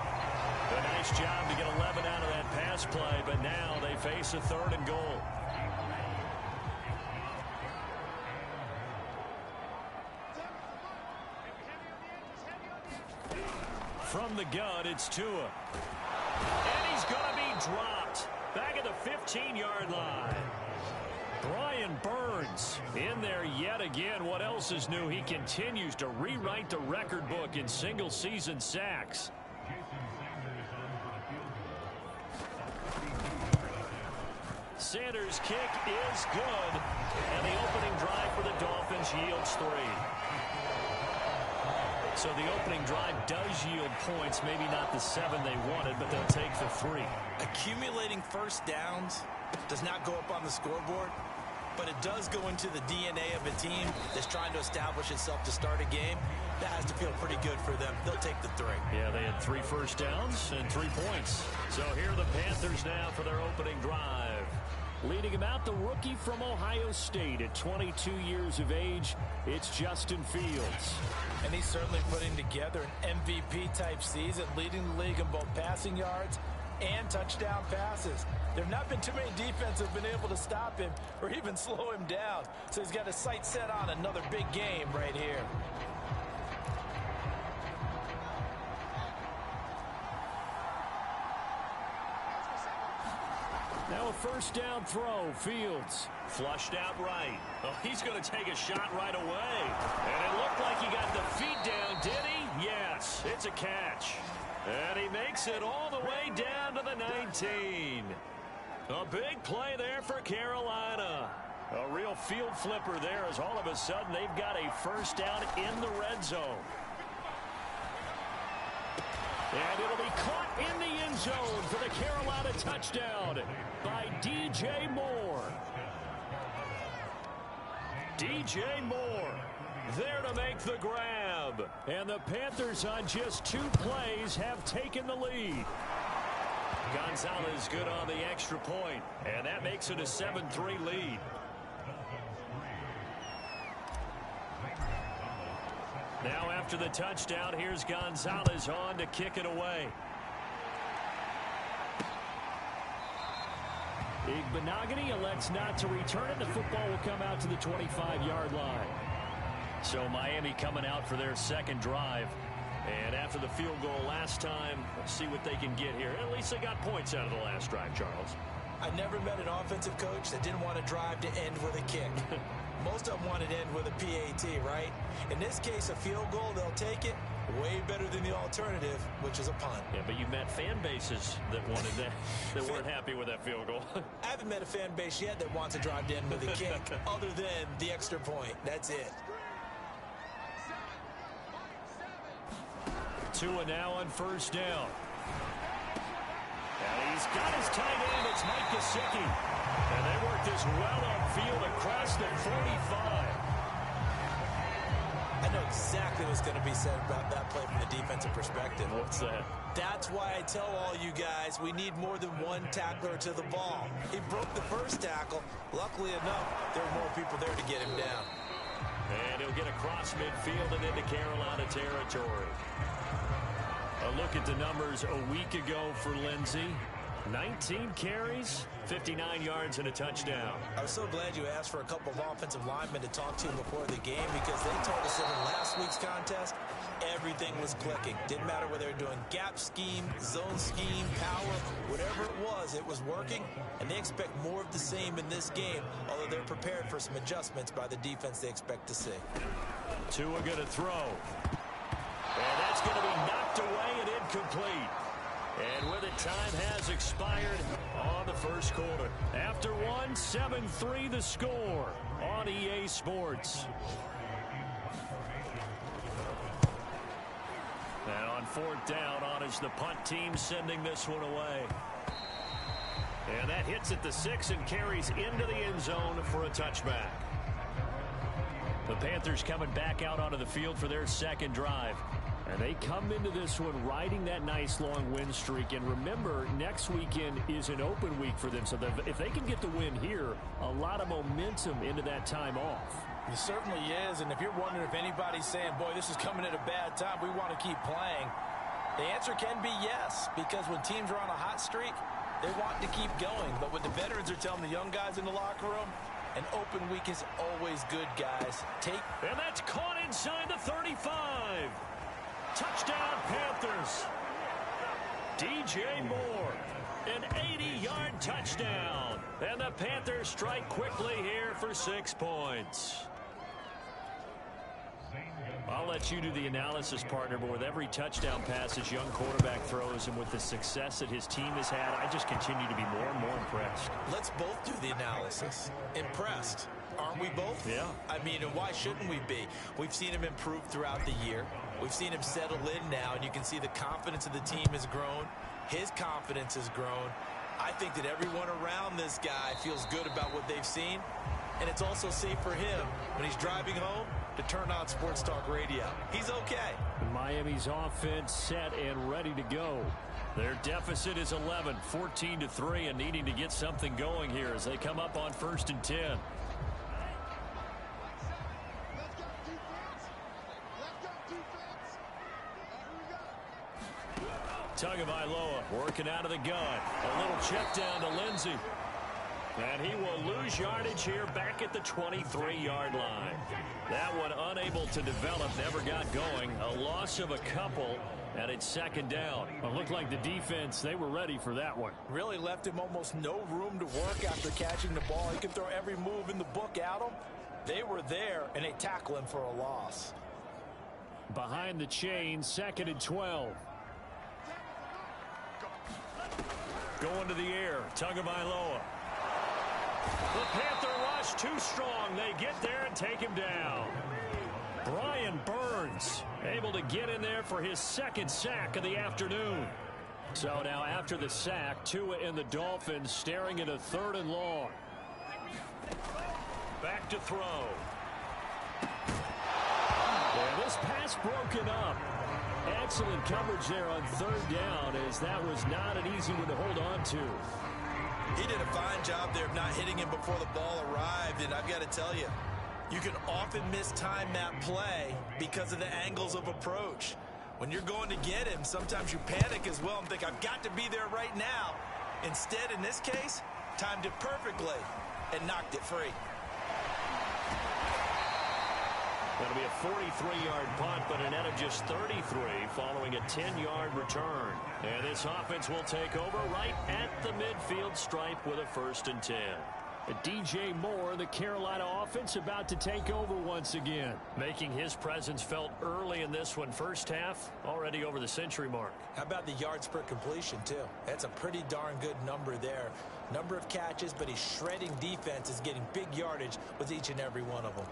A nice job to get 11 out of that pass play, but now they face a 3rd and goal. From the gun, it's Tua. And he's going to be dropped. Back at the 15-yard line. Brian Burns in there yet again. What else is new? He continues to rewrite the record book in single-season sacks. Sanders' kick is good. And the opening drive for the Dolphins yields 3. So the opening drive does yield points, maybe not the 7 they wanted, but they'll take the 3. Accumulating first downs does not go up on the scoreboard, but it does go into the DNA of a team that's trying to establish itself to start a game. That has to feel pretty good for them. They'll take the 3. Yeah, they had 3 first downs and 3 points. So here are the Panthers now for their opening drive. Leading him out, the rookie from Ohio State at 22 years of age, it's Justin Fields. And he's certainly putting together an MVP-type season, leading the league in both passing yards and touchdown passes. There have not been too many defenses that have been able to stop him or even slow him down. So he's got his sights set on another big game right here. Now a first down throw. Fields flushed out right. Oh, he's going to take a shot right away. And it looked like he got the feet down, did he? Yes, it's a catch. And he makes it all the way down to the 19. A big play there for Carolina. A real field flipper there as all of a sudden they've got a first down in the red zone. And it'll be caught in the end zone for the Carolina touchdown by DJ Moore. DJ Moore there to make the grab. And the Panthers on just 2 plays have taken the lead. Gonzalez good on the extra point. And that makes it a 7-3 lead. Now after the touchdown, here's Gonzalez on to kick it away. Igbenogany elects not to return it. The football will come out to the 25-yard line. So Miami coming out for their second drive. And after the field goal last time, let's see what they can get here. At least they got points out of the last drive, Charles. I never met an offensive coach that didn't want to drive to end with a kick. Most of them wanted to end with a PAT, right? In this case, a field goal, they'll take it. Way better than the alternative, which is a punt. Yeah, but you met fan bases that wanted that, that weren't happy with that field goal. I haven't met a fan base yet that wants to drive to end with a kick other than the extra point. That's it. Tua now on first down. And he's got his tight end. It's Mike Gesicki. And they work this well upfield across the 45. I know exactly what's going to be said about that play from the defensive perspective. What's that? That's why I tell all you guys we need more than one tackler to the ball. He broke the first tackle. Luckily enough, there were more people there to get him down. And he'll get across midfield and into Carolina territory. A look at the numbers a week ago for Lindsey. 19 carries, 59 yards, and a touchdown. I was so glad you asked for a couple of offensive linemen to talk to before the game because they told us that in last week's contest, everything was clicking. Didn't matter whether they were doing gap scheme, zone scheme, power, whatever it was working, and they expect more of the same in this game, although they're prepared for some adjustments by the defense they expect to see. Tua going to throw. And that's going to be knocked away and incomplete. And with it, time has expired on the first quarter. After one, 7-3 the score on EA Sports. And on fourth down, on is the punt team sending this one away. And that hits at the 6 and carries into the end zone for a touchback. The Panthers coming back out onto the field for their second drive. And they come into this one riding that nice long win streak. And remember, next weekend is an open week for them. So if they can get the win here, a lot of momentum into that time off. It certainly is. And if you're wondering if anybody's saying, boy, this is coming at a bad time, we want to keep playing. The answer can be yes, because when teams are on a hot streak, they want to keep going. But what the veterans are telling the young guys in the locker room, an open week is always good, guys. And that's caught inside the 35. Touchdown, Panthers. DJ Moore, an 80-yard touchdown. And the Panthers strike quickly here for 6 points. I'll let you do the analysis, partner, but with every touchdown pass this young quarterback throws and with the success that his team has had, I just continue to be more and more impressed. Let's both do the analysis. Impressed. Aren't we both? Yeah. I mean, and why shouldn't we be? We've seen him improve throughout the year. We've seen him settle in now, and you can see the confidence of the team has grown. His confidence has grown. I think that everyone around this guy feels good about what they've seen, and it's also safe for him when he's driving home to turn on Sports Talk Radio. He's okay. Miami's offense set and ready to go. Their deficit is 11, 14-3, and needing to get something going here as they come up on 1st and 10. Tagovailoa working out of the gun. A little check down to Lindsey. And he will lose yardage here back at the 23-yard line. That one unable to develop, never got going. A loss of a couple, and it's 2nd down. It looked like the defense, they were ready for that one. Really left him almost no room to work after catching the ball. He could throw every move in the book at him. They were there, and they tackle him for a loss. Behind the chain, 2nd and 12. Going to the air, Tagovailoa. The Panther rush too strong. They get there and take him down. Brian Burns able to get in there for his 2nd sack of the afternoon. So now after the sack, Tua and the Dolphins staring at a 3rd and long. Back to throw. And this pass broken up. Excellent coverage there on 3rd down, as that was not an easy one to hold on to. He did a fine job there of not hitting him before the ball arrived, and I've got to tell you, you can often mistime that play because of the angles of approach. When you're going to get him, sometimes you panic as well and think, I've got to be there right now. Instead, in this case, timed it perfectly and knocked it free. That'll be a 43-yard punt, but a net of just 33 following a 10-yard return. And this offense will take over right at the midfield stripe with a 1st and 10. DJ Moore, the Carolina offense, about to take over once again. Making his presence felt early in this one. First half, already over the century mark. How about the yards per completion, too? That's a pretty darn good number there. Number of catches, but he's shredding defenses, getting big yardage with each and every one of them.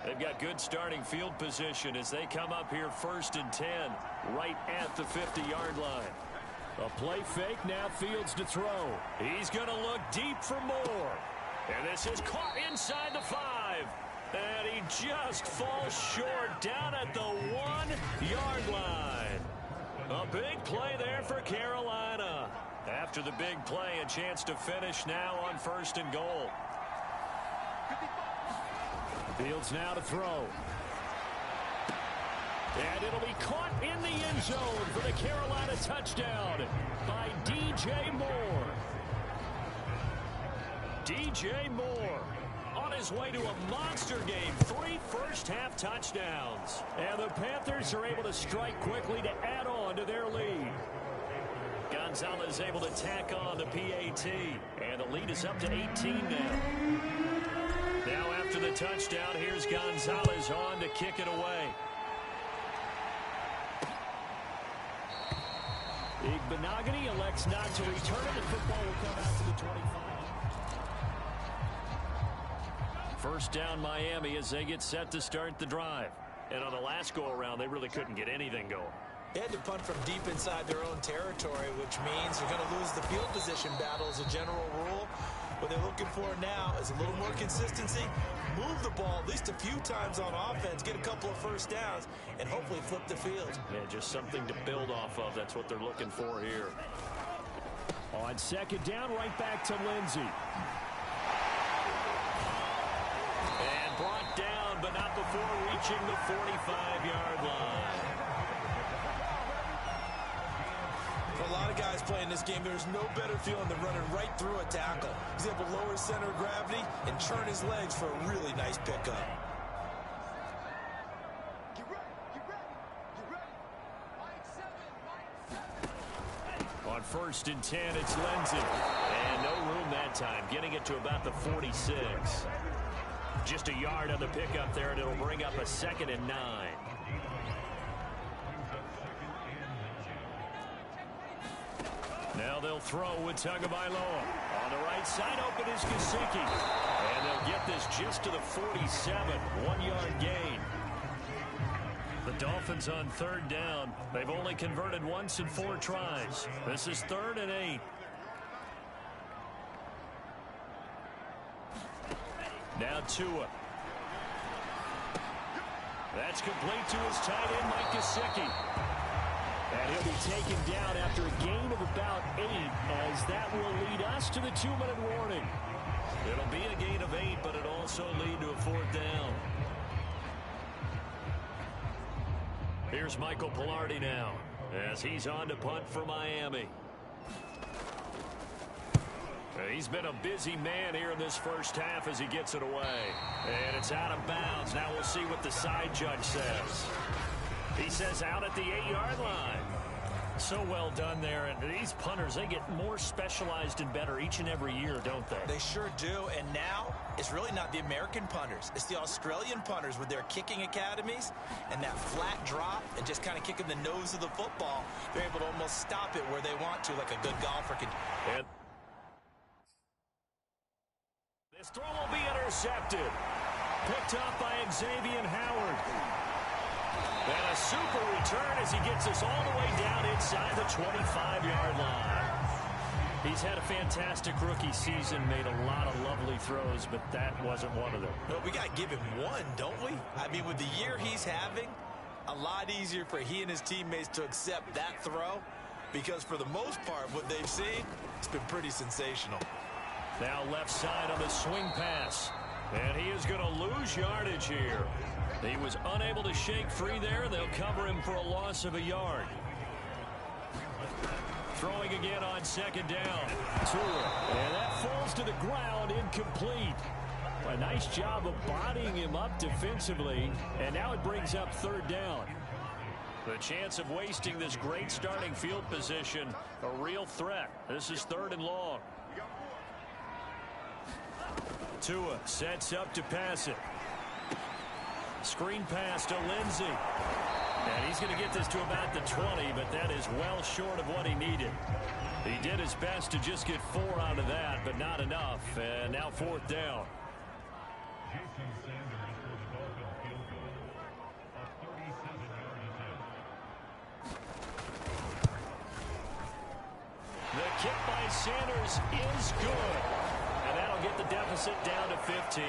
They've got good starting field position as they come up here 1st and 10, right at the 50-yard line. A play fake, now Fields to throw. He's going to look deep for Moore. And this is caught inside the 5. And he just falls short down at the 1-yard line. A big play there for Carolina. After the big play, a chance to finish now on 1st and goal. Fields now to throw. And it'll be caught in the end zone for the Carolina touchdown by DJ Moore. DJ Moore on his way to a monster game. 3 first-half touchdowns. And the Panthers are able to strike quickly to add on to their lead. Gonzalez able to tack on the PAT. And the lead is up to 18 now. Now after the touchdown, here's Gonzalez on to kick it away. Igbenogany elects not to return it. The football will come out to the 25. First down Miami as they get set to start the drive. And on the last go-around, they really couldn't get anything going. They had to punt from deep inside their own territory, which means they're going to lose the field position battle as a general rule. What they're looking for now is a little more consistency, move the ball at least a few times on offense, get a couple of first downs, and hopefully flip the field. Yeah, just something to build off of. That's what they're looking for here. On 2nd down, right back to Lindsey. And brought down, but not before reaching the 45-yard line. playing this game, there's no better feeling than running right through a tackle. He's able to lower his center of gravity and churn his legs for a really nice pickup. On 1st and 10, it's Lindsay. And no room that time, getting it to about the 46. Just a yard on the pickup there, and it'll bring up a 2nd and 9. Now they'll throw with Tagovailoa. On the right side, open is Gesicki. And they'll get this just to the 47. 1-yard gain. The Dolphins on 3rd down. They've only converted once in 4 tries. This is 3rd and 8. Now Tua. That's complete to his tight end, Mike Gesicki. And he'll be taken down after a gain of about 8, as that will lead us to the 2-minute warning. It'll be a gain of 8, but it'll also lead to a 4th down. Here's Michael Pilardi now, as he's on to punt for Miami. He's been a busy man here in this first half as he gets it away. And it's out of bounds. Now we'll see what the side judge says. He says out at the 8-yard line. So well done there. And these punters, they get more specialized and better each and every year, don't they? They sure do. And now it's really not the American punters. It's the Australian punters with their kicking academies and that flat drop and just kind of kicking the nose of the football. They're able to almost stop it where they want to, like a good golfer can. And this throw will be intercepted. Picked up by Xavier Howard. And a super return as he gets us all the way down inside the 25-yard line. He's had a fantastic rookie season, made a lot of lovely throws, but that wasn't one of them. Well, we got to give him one, don't we? I mean, with the year he's having, a lot easier for he and his teammates to accept that throw, because for the most part, what they've seen, it's been pretty sensational. Now left side on the swing pass. And he is going to lose yardage here. He was unable to shake free there. They'll cover him for a loss of a yard. Throwing again on 2nd down. Tua. And that falls to the ground, incomplete. A nice job of bodying him up defensively. And now it brings up 3rd down. The chance of wasting this great starting field position, a real threat. This is 3rd and long. Tua sets up to pass it. Screen pass to Lindsay. And he's going to get this to about the 20, but that is well short of what he needed. He did his best to just get 4 out of that, but not enough. And now 4th down. The kick by Sanders is good. And that'll get the deficit down to 15.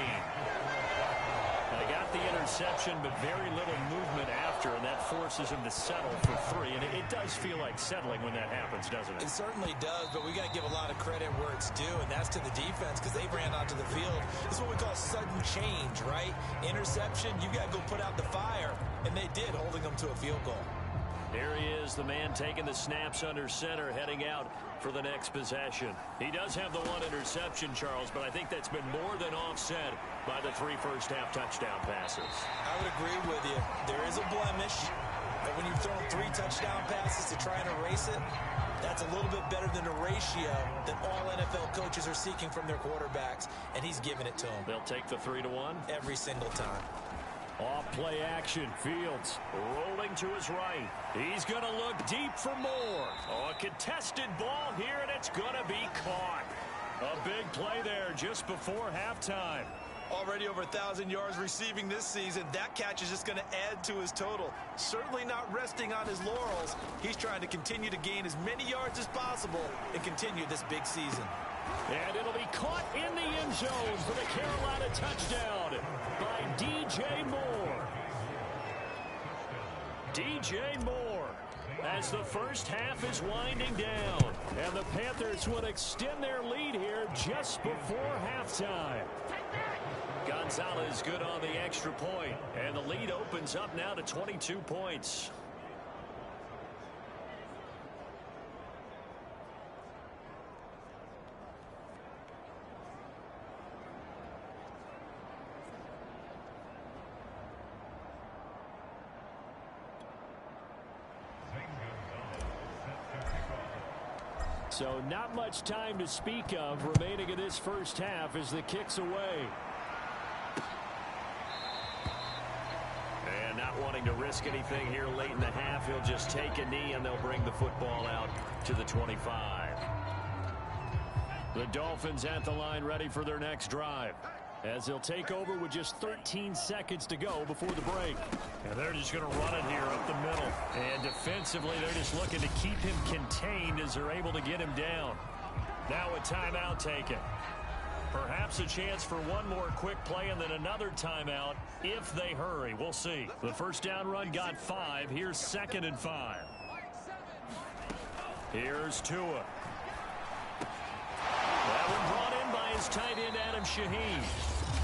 They got the interception, but very little movement after, and that forces him to settle for 3. And it does feel like settling when that happens, doesn't it? It certainly does, but we got to give a lot of credit where it's due, and that's to the defense, because they ran onto the field. This is what we call sudden change, right? Interception, you got to go put out the fire, and they did, holding them to a field goal. Here he is, the man taking the snaps under center, heading out for the next possession. He does have the 1 interception, Charles, but I think that's been more than offset by the 3 first-half touchdown passes. I would agree with you. There is a blemish, but when you've thrown 3 touchdown passes to try and erase it, that's a little bit better than the ratio that all NFL coaches are seeking from their quarterbacks, and he's giving it to them. They'll take the 3-1 every single time. Off play action. Fields rolling to his right. He's going to look deep for more. Oh, a contested ball here, and it's going to be caught. A big play there just before halftime. Already over 1,000 yards receiving this season. That catch is just going to add to his total. Certainly not resting on his laurels. He's trying to continue to gain as many yards as possible and continue this big season. And it'll be caught in the end zone for the Carolina touchdown by DJ Moore. DJ Moore, as the first half is winding down. And the Panthers would extend their lead here just before halftime. Gonzalez good on the extra point. And the lead opens up now to 22 points. So not much time to speak of remaining in this first half as the kick's away. And not wanting to risk anything here late in the half, he'll just take a knee and they'll bring the football out to the 25. The Dolphins at the line ready for their next drive, as they'll take over with just 13 seconds to go before the break. And they're just going to run it here up the middle. And defensively, they're just looking to keep him contained as they're able to get him down. Now a timeout taken. Perhaps a chance for one more quick play and then another timeout if they hurry. We'll see. The first down run got 5. Here's 2nd and 5. Here's Tua. That one brought in by his tight end, Adam Shaheen.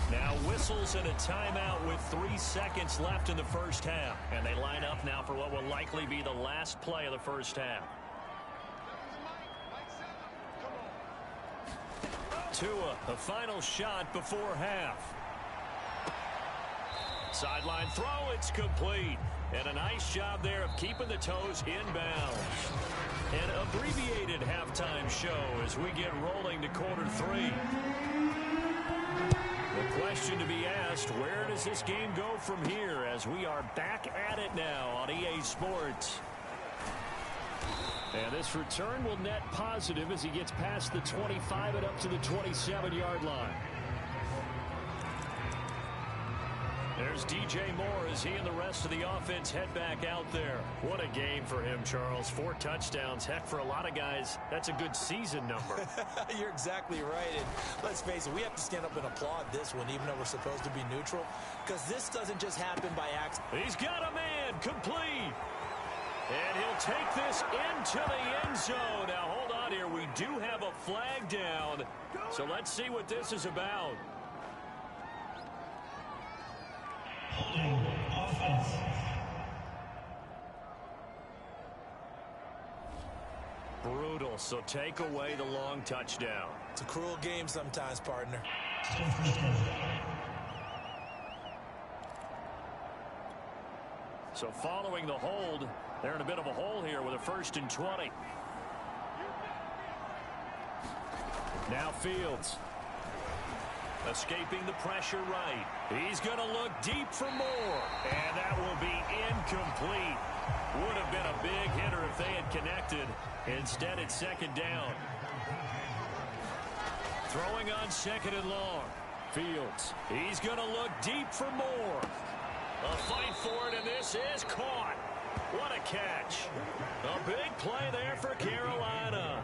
Now whistles and a timeout with 3 seconds left in the first half. And they line up now for what will likely be the last play of the first half. Tua, a final shot before half. Sideline throw, it's complete. And a nice job there of keeping the toes inbounds. An abbreviated halftime show as we get rolling to quarter 3. The question to be asked, where does this game go from here as we are back at it now on EA Sports? And this return will net positive as he gets past the 25 and up to the 27-yard line. There's DJ Moore as he and the rest of the offense head back out there. What a game for him, Charles. 4 touchdowns. Heck, for a lot of guys, that's a good season number. You're exactly right. And let's face it, we have to stand up and applaud this one, even though we're supposed to be neutral, because this doesn't just happen by accident. He's got a man complete. And he'll take this into the end zone. Now, hold on here. We do have a flag down. So let's see what this is about. Offense. Brutal. So take away the long touchdown. It's a cruel game sometimes, partner. So following the hold, they're in a bit of a hole here with a 1st and 20. Now Fields. Escaping the pressure right. He's going to look deep for more. And that will be incomplete. Would have been a big hitter if they had connected. Instead, it's 2nd down. Throwing on 2nd and long. Fields. He's going to look deep for more. A fight for it, and this is caught. What a catch. A big play there for Carolina.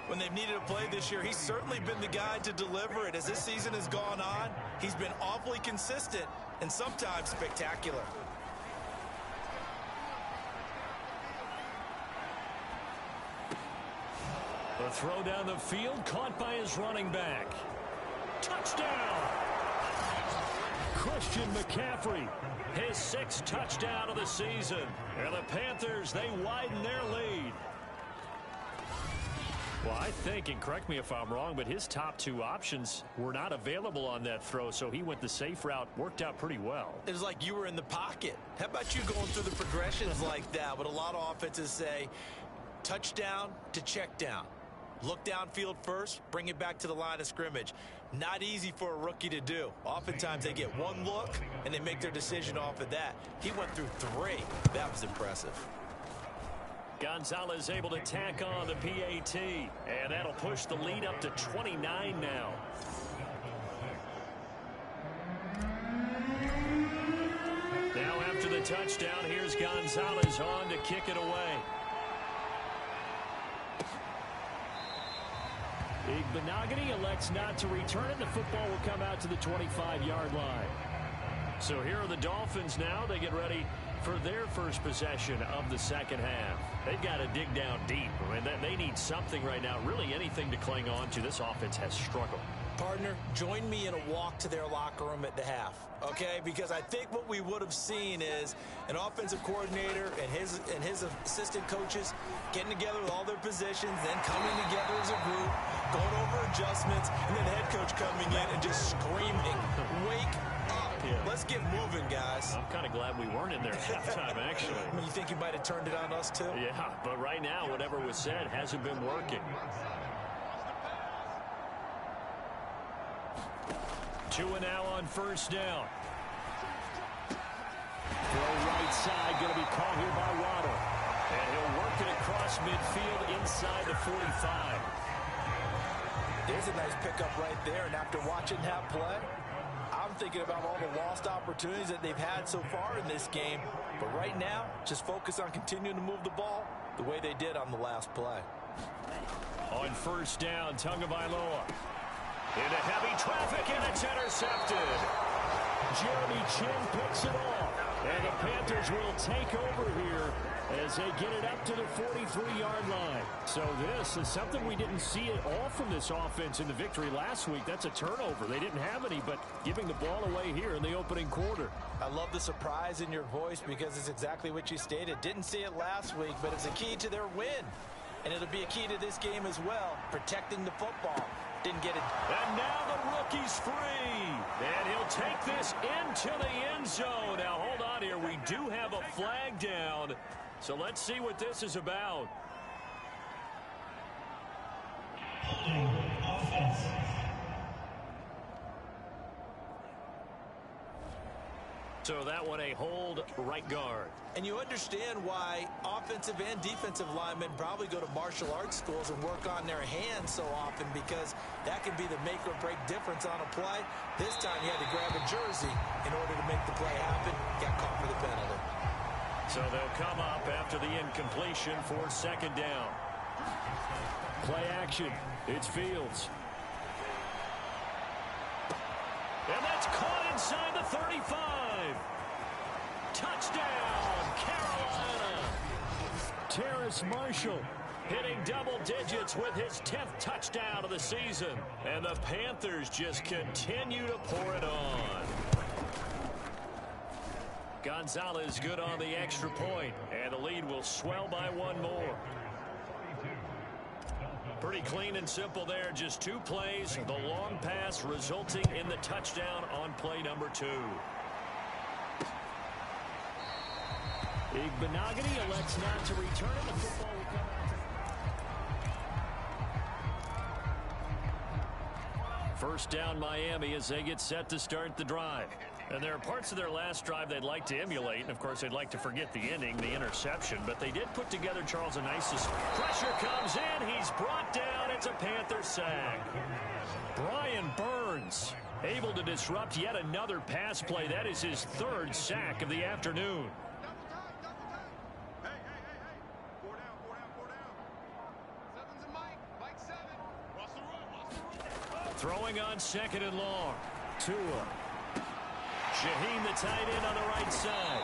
When they've needed a play this year, he's certainly been the guy to deliver it. As this season has gone on, he's been awfully consistent and sometimes spectacular. The throw down the field, caught by his running back. Touchdown! Christian McCaffrey, his 6th touchdown of the season. And the Panthers, they widen their lead. Well, I think, and correct me if I'm wrong, but his top 2 options were not available on that throw, so he went the safe route. Worked out pretty well. It was like you were in the pocket. How about you going through the progressions like that? What a lot of offenses say, touchdown to check down. Look downfield first, bring it back to the line of scrimmage. Not easy for a rookie to do. Oftentimes they get one look, and they make their decision off of that. He went through 3. That was impressive. Gonzalez able to tack on the PAT, and that'll push the lead up to 29 now. Now after the touchdown, here's Gonzalez on to kick it away. Igbenogany elects not to return it. The football will come out to the 25-yard line. So here are the Dolphins now. They get ready for their first possession of the second half. They've got to dig down deep. I mean, they need something right now, really anything to cling on to. This offense has struggled. Partner, join me in a walk to their locker room at the half, okay? Because I think what we would have seen is an offensive coordinator and his assistant coaches getting together with all their positions, then coming together as a group, going over adjustments, and then the head coach coming in and just screaming, "Wake up!" Yeah. Let's get moving, guys. I'm kind of glad we weren't in there at halftime, actually. You think you might have turned it on us, too? Yeah, but right now, whatever was said hasn't been working. Two and now on first down. Throw right side, going to be caught here by Waddle. And he'll work it across midfield inside the 45. There's a nice pickup right there, and after watching that play, I'm thinking about all the lost opportunities that they've had so far in this game. But right now, just focus on continuing to move the ball the way they did on the last play. On first down, Tagovailoa. Into heavy traffic, and it's intercepted. Jeremy Chin picks it off. And the Panthers will take over here as they get it up to the 43-yard line. So this is something we didn't see at all from this offense in the victory last week. That's a turnover. They didn't have any, but giving the ball away here in the opening quarter. I love the surprise in your voice because it's exactly what you stated. Didn't see it last week, but it's a key to their win. And it'll be a key to this game as well, protecting the football. Didn't get it. And now the rookie's free. And he'll take this into the end zone. Now, hold on here. We do have a flag down. So let's see what this is about. Holding offense. So that one a hold right guard. And you understand why offensive and defensive linemen probably go to martial arts schools and work on their hands so often, because that can be the make or break difference on a play. This time he had to grab a jersey in order to make the play happen. Got caught for the penalty. So they'll come up after the incompletion for second down. Play action. It's Fields. And that's caught inside the 35. Touchdown, Carolina. Terrace Marshall hitting double digits with his 10th touchdown of the season. And the Panthers just continue to pour it on. Gonzalez good on the extra point, and the lead will swell by one more. Pretty clean and simple there. Just two plays. The long pass resulting in the touchdown on play number 2. Igbenogany elects not to return it. The football will come out. First down Miami as they get set to start the drive. And there are parts of their last drive they'd like to emulate. And, of course, they'd like to forget the ending, the interception. But they did put together, Charles, a nice pressure comes in. He's brought down. It's a Panther sack. Brian Burns able to disrupt yet another pass play. That is his 3rd sack of the afternoon. Throwing on second and long. Tua. Shaheen, the tight end, on the right side.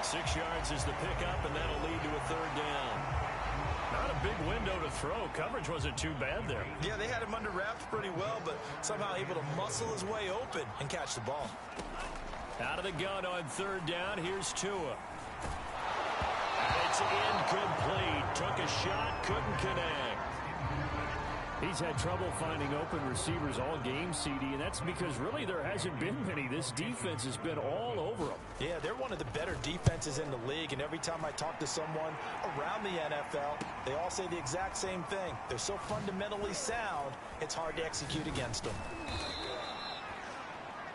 6 yards is the pickup, and that'll lead to a 3rd down. Not a big window to throw. Coverage wasn't too bad there. Yeah, they had him under wraps pretty well, but somehow able to muscle his way open and catch the ball. Out of the gun on 3rd down. Here's Tua. And it's incomplete. Took a shot, couldn't connect. He's had trouble finding open receivers all game, CD, and that's because really there hasn't been many. This defense has been all over them. Yeah, they're one of the better defenses in the league, and every time I talk to someone around the NFL, they all say the exact same thing. They're so fundamentally sound, it's hard to execute against them.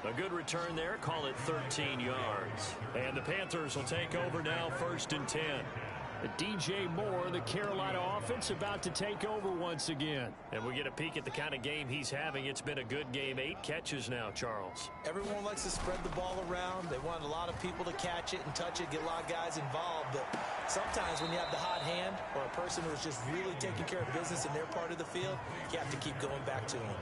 A good return there. Call it 13 yards. And the Panthers will take over now, 1st and 10. DJ Moore, the Carolina offense, about to take over once again. And we get a peek at the kind of game he's having. It's been a good game. 8 catches now, Charles. Everyone likes to spread the ball around. They want a lot of people to catch it and touch it, get a lot of guys involved. But sometimes when you have the hot hand or a person who's just really taking care of business in their part of the field, you have to keep going back to them.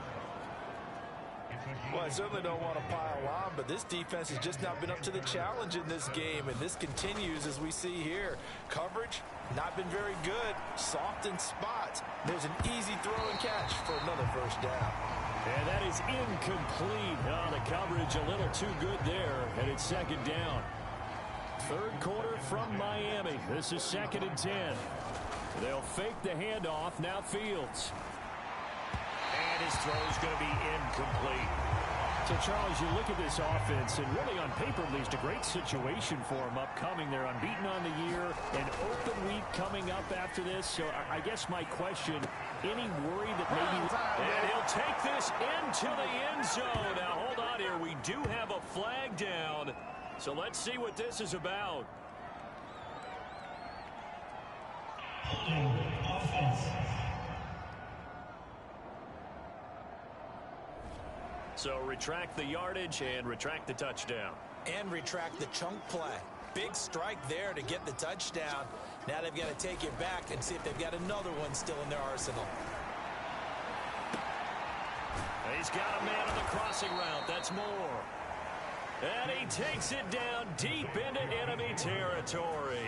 Well, I certainly don't want to pile on, but this defense has just not been up to the challenge in this game, and this continues as we see here. Coverage, not been very good. Soft in spots. There's an easy throw and catch for another 1st down. And that is incomplete. Oh, the coverage a little too good there, and it's 2nd down. 3rd quarter from Miami. This is 2nd and 10. They'll fake the handoff. Now Fields. And his throw is going to be incomplete. So, Charles, you look at this offense, and really on paper, at least a great situation for them upcoming. They're unbeaten on the year, an open week coming up after this. So I guess my question, any worry that maybe... And he'll take this into the end zone. Now, hold on here. We do have a flag down. So let's see what this is about. Holding offense. So retract the yardage and retract the touchdown. And retract the chunk play. Big strike there to get the touchdown. Now they've got to take it back and see if they've got another one still in their arsenal. He's got a man on the crossing route. That's Moore. And he takes it down deep into enemy territory.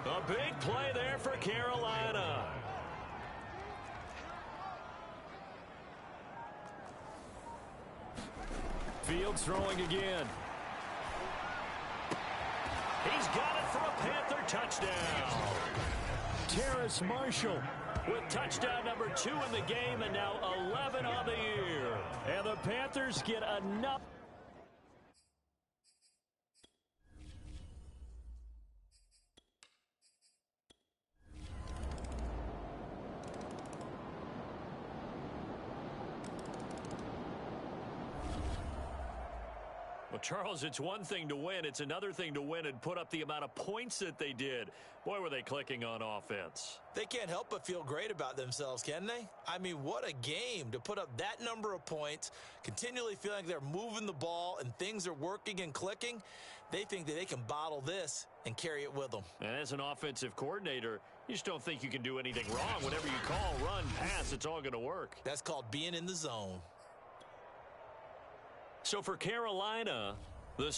A big play there for Carolina. Fields throwing again. He's got it for a Panther touchdown. Terrace Marshall with touchdown number 2 in the game, and now 11 on the year. And the Panthers get enough. Well, Charles, it's one thing to win. It's another thing to win and put up the amount of points that they did. Boy, were they clicking on offense. They can't help but feel great about themselves, can they? I mean, what a game to put up that number of points, continually feeling like they're moving the ball and things are working and clicking. They think that they can bottle this and carry it with them. And as an offensive coordinator, you just don't think you can do anything wrong. Whatever you call, run, pass, it's all going to work. That's called being in the zone. So for Carolina, the